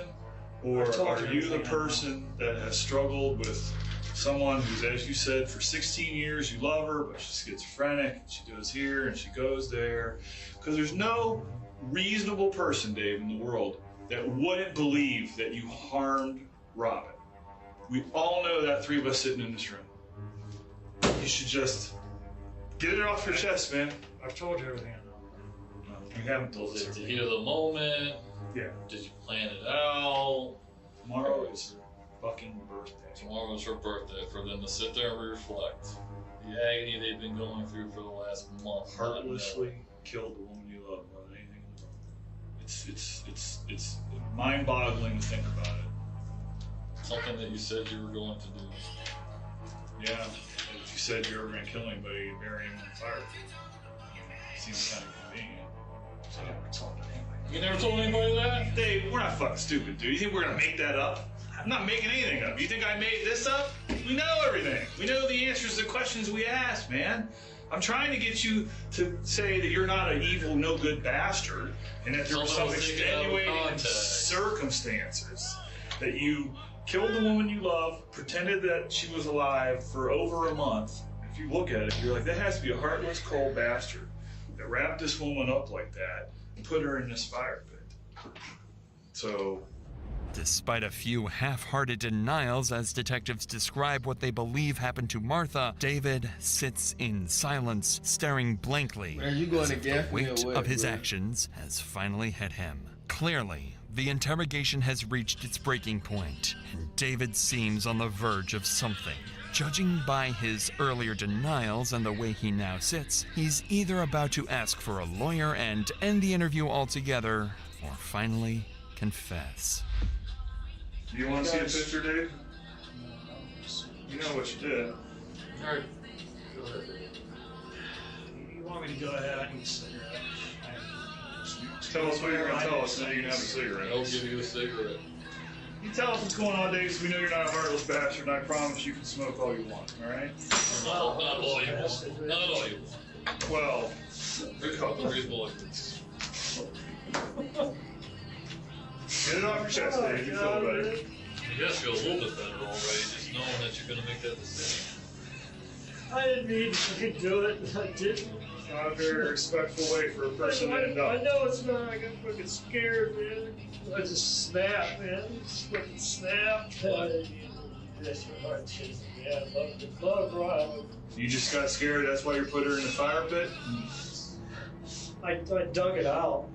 Speaker 22: Or are you the person that has struggled with someone who's, as you said, for 16 years you love her, but she's schizophrenic, and she goes here and she goes there? Because there's no reasonable person, Dave, in the world that wouldn't believe that you harmed Robin. We all know that, three of us sitting in this room. You should just get it off your chest, man. I've told you everything I know. No, you haven't told us
Speaker 4: Was it the
Speaker 22: everything.
Speaker 4: heat of the moment?
Speaker 22: Yeah.
Speaker 4: Did you plan it out?
Speaker 22: Tomorrow is her fucking birthday.
Speaker 4: Tomorrow was her birthday, for them to sit there and reflect. The agony they've been going through for the last month.
Speaker 22: Heartlessly killed the woman you love more than anything in the world. It's mind-boggling to think about it.
Speaker 4: Something that you said you were going to do.
Speaker 22: Yeah, if you said you were going to kill anybody, you'd bury him in the fire pit. Seems kind of convenient. So I never told anybody.
Speaker 4: You never told anybody that?
Speaker 22: Dave, we're not fucking stupid, dude. You think we're going to make that up? I'm not making anything up. You think I made this up? We know everything. We know the answers to the questions we asked, man. I'm trying to get you to say that you're not an evil, no-good bastard, and that there were some extenuating circumstances that you killed the woman you love, pretended that she was alive for over a month. If you look at it, you're like, that has to be a heartless, cold bastard that wrapped this woman up like that and put her in this fire pit. So,
Speaker 12: despite a few half-hearted denials as detectives describe what they believe happened to Martha, David sits in silence, staring blankly
Speaker 1: Man, you going
Speaker 12: as
Speaker 1: to
Speaker 12: if the
Speaker 1: gas me or
Speaker 12: weight
Speaker 1: what,
Speaker 12: of his
Speaker 1: bro?
Speaker 12: actions has finally hit him. Clearly, the interrogation has reached its breaking point, and David seems on the verge of something. Judging by his earlier denials and the way he now sits, he's either about to ask for a lawyer and end the interview altogether, or finally confess.
Speaker 22: do you want to see a picture, Dave? You know what you did.
Speaker 4: All right. Go ahead.
Speaker 15: You want me to go ahead? I need a cigarette.
Speaker 22: Tell us what you're going to tell us, and then you can have a cigarette.
Speaker 4: I'll give you a cigarette.
Speaker 22: You tell us what's going on, Dave, so we know you're not a heartless bastard, and I promise you can smoke all you want, all right?
Speaker 4: Not all you want. Not all you want.
Speaker 22: Well,
Speaker 4: There's a couple reasonable arguments.
Speaker 22: get it off your chest, Dave. You feel better.
Speaker 4: I guess feel a little bit better already, just knowing that you're gonna make that decision.
Speaker 15: I didn't mean to do it. I didn't.
Speaker 22: Not a very respectful way for a person to end
Speaker 15: I
Speaker 22: up.
Speaker 15: know it's not. I got fucking scared, man. I just snapped, man. Just fucking snapped. That's your heart shit. Yeah, love Rob.
Speaker 22: You just got scared, that's why you put her in the fire pit?
Speaker 15: I dug it out.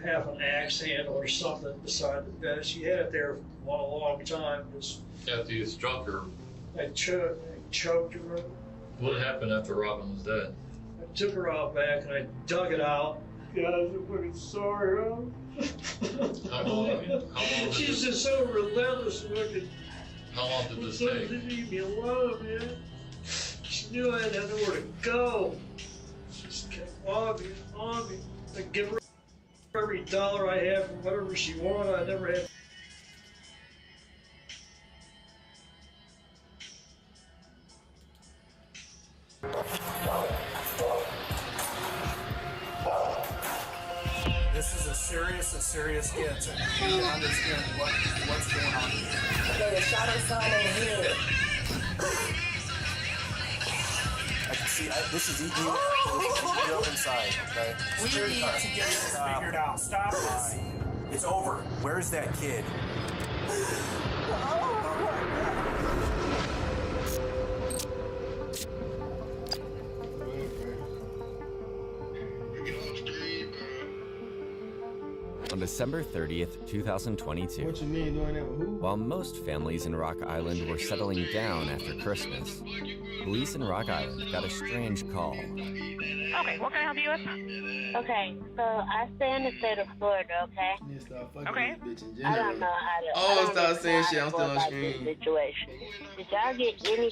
Speaker 15: Have an axe handle or something beside the bed. She had it there for a long time. Just
Speaker 4: After you struck her,
Speaker 15: I choked her.
Speaker 4: what happened after Robin was dead?
Speaker 15: I took her out back and I dug it out. Guys, I'm fucking sorry, Rob.
Speaker 4: How long did
Speaker 15: She's
Speaker 4: this,
Speaker 15: just so relentless. Fucking.
Speaker 4: how long did this
Speaker 15: She
Speaker 4: take?
Speaker 15: didn't leave me alone, man. She knew I had nowhere to go. She just kept on me. I give her every dollar I had for whatever she wanted. I never had.
Speaker 8: This is as serious gets, and you need to understand what's going on here.
Speaker 9: Okay, the shot her son over here.
Speaker 8: I can see, this is eating you up inside, okay?
Speaker 9: We need to get this figured out. Stop this.
Speaker 8: It's over. Where's that kid?
Speaker 23: On December 30th, 2022,
Speaker 1: What you mean doing that with who?
Speaker 23: while most families in Rock Island were settling down after Christmas, police in Rock Island got a strange call.
Speaker 24: Okay, what can I help you with?
Speaker 9: Okay, so I stay in the state of Florida, okay?
Speaker 24: Okay.
Speaker 9: I don't know how to.
Speaker 1: Oh,
Speaker 9: I don't
Speaker 1: stop
Speaker 9: know
Speaker 1: saying
Speaker 9: how
Speaker 1: shit.
Speaker 9: to
Speaker 1: I'm
Speaker 9: go
Speaker 1: still on
Speaker 9: about
Speaker 1: screen.
Speaker 9: this situation. Did y'all get any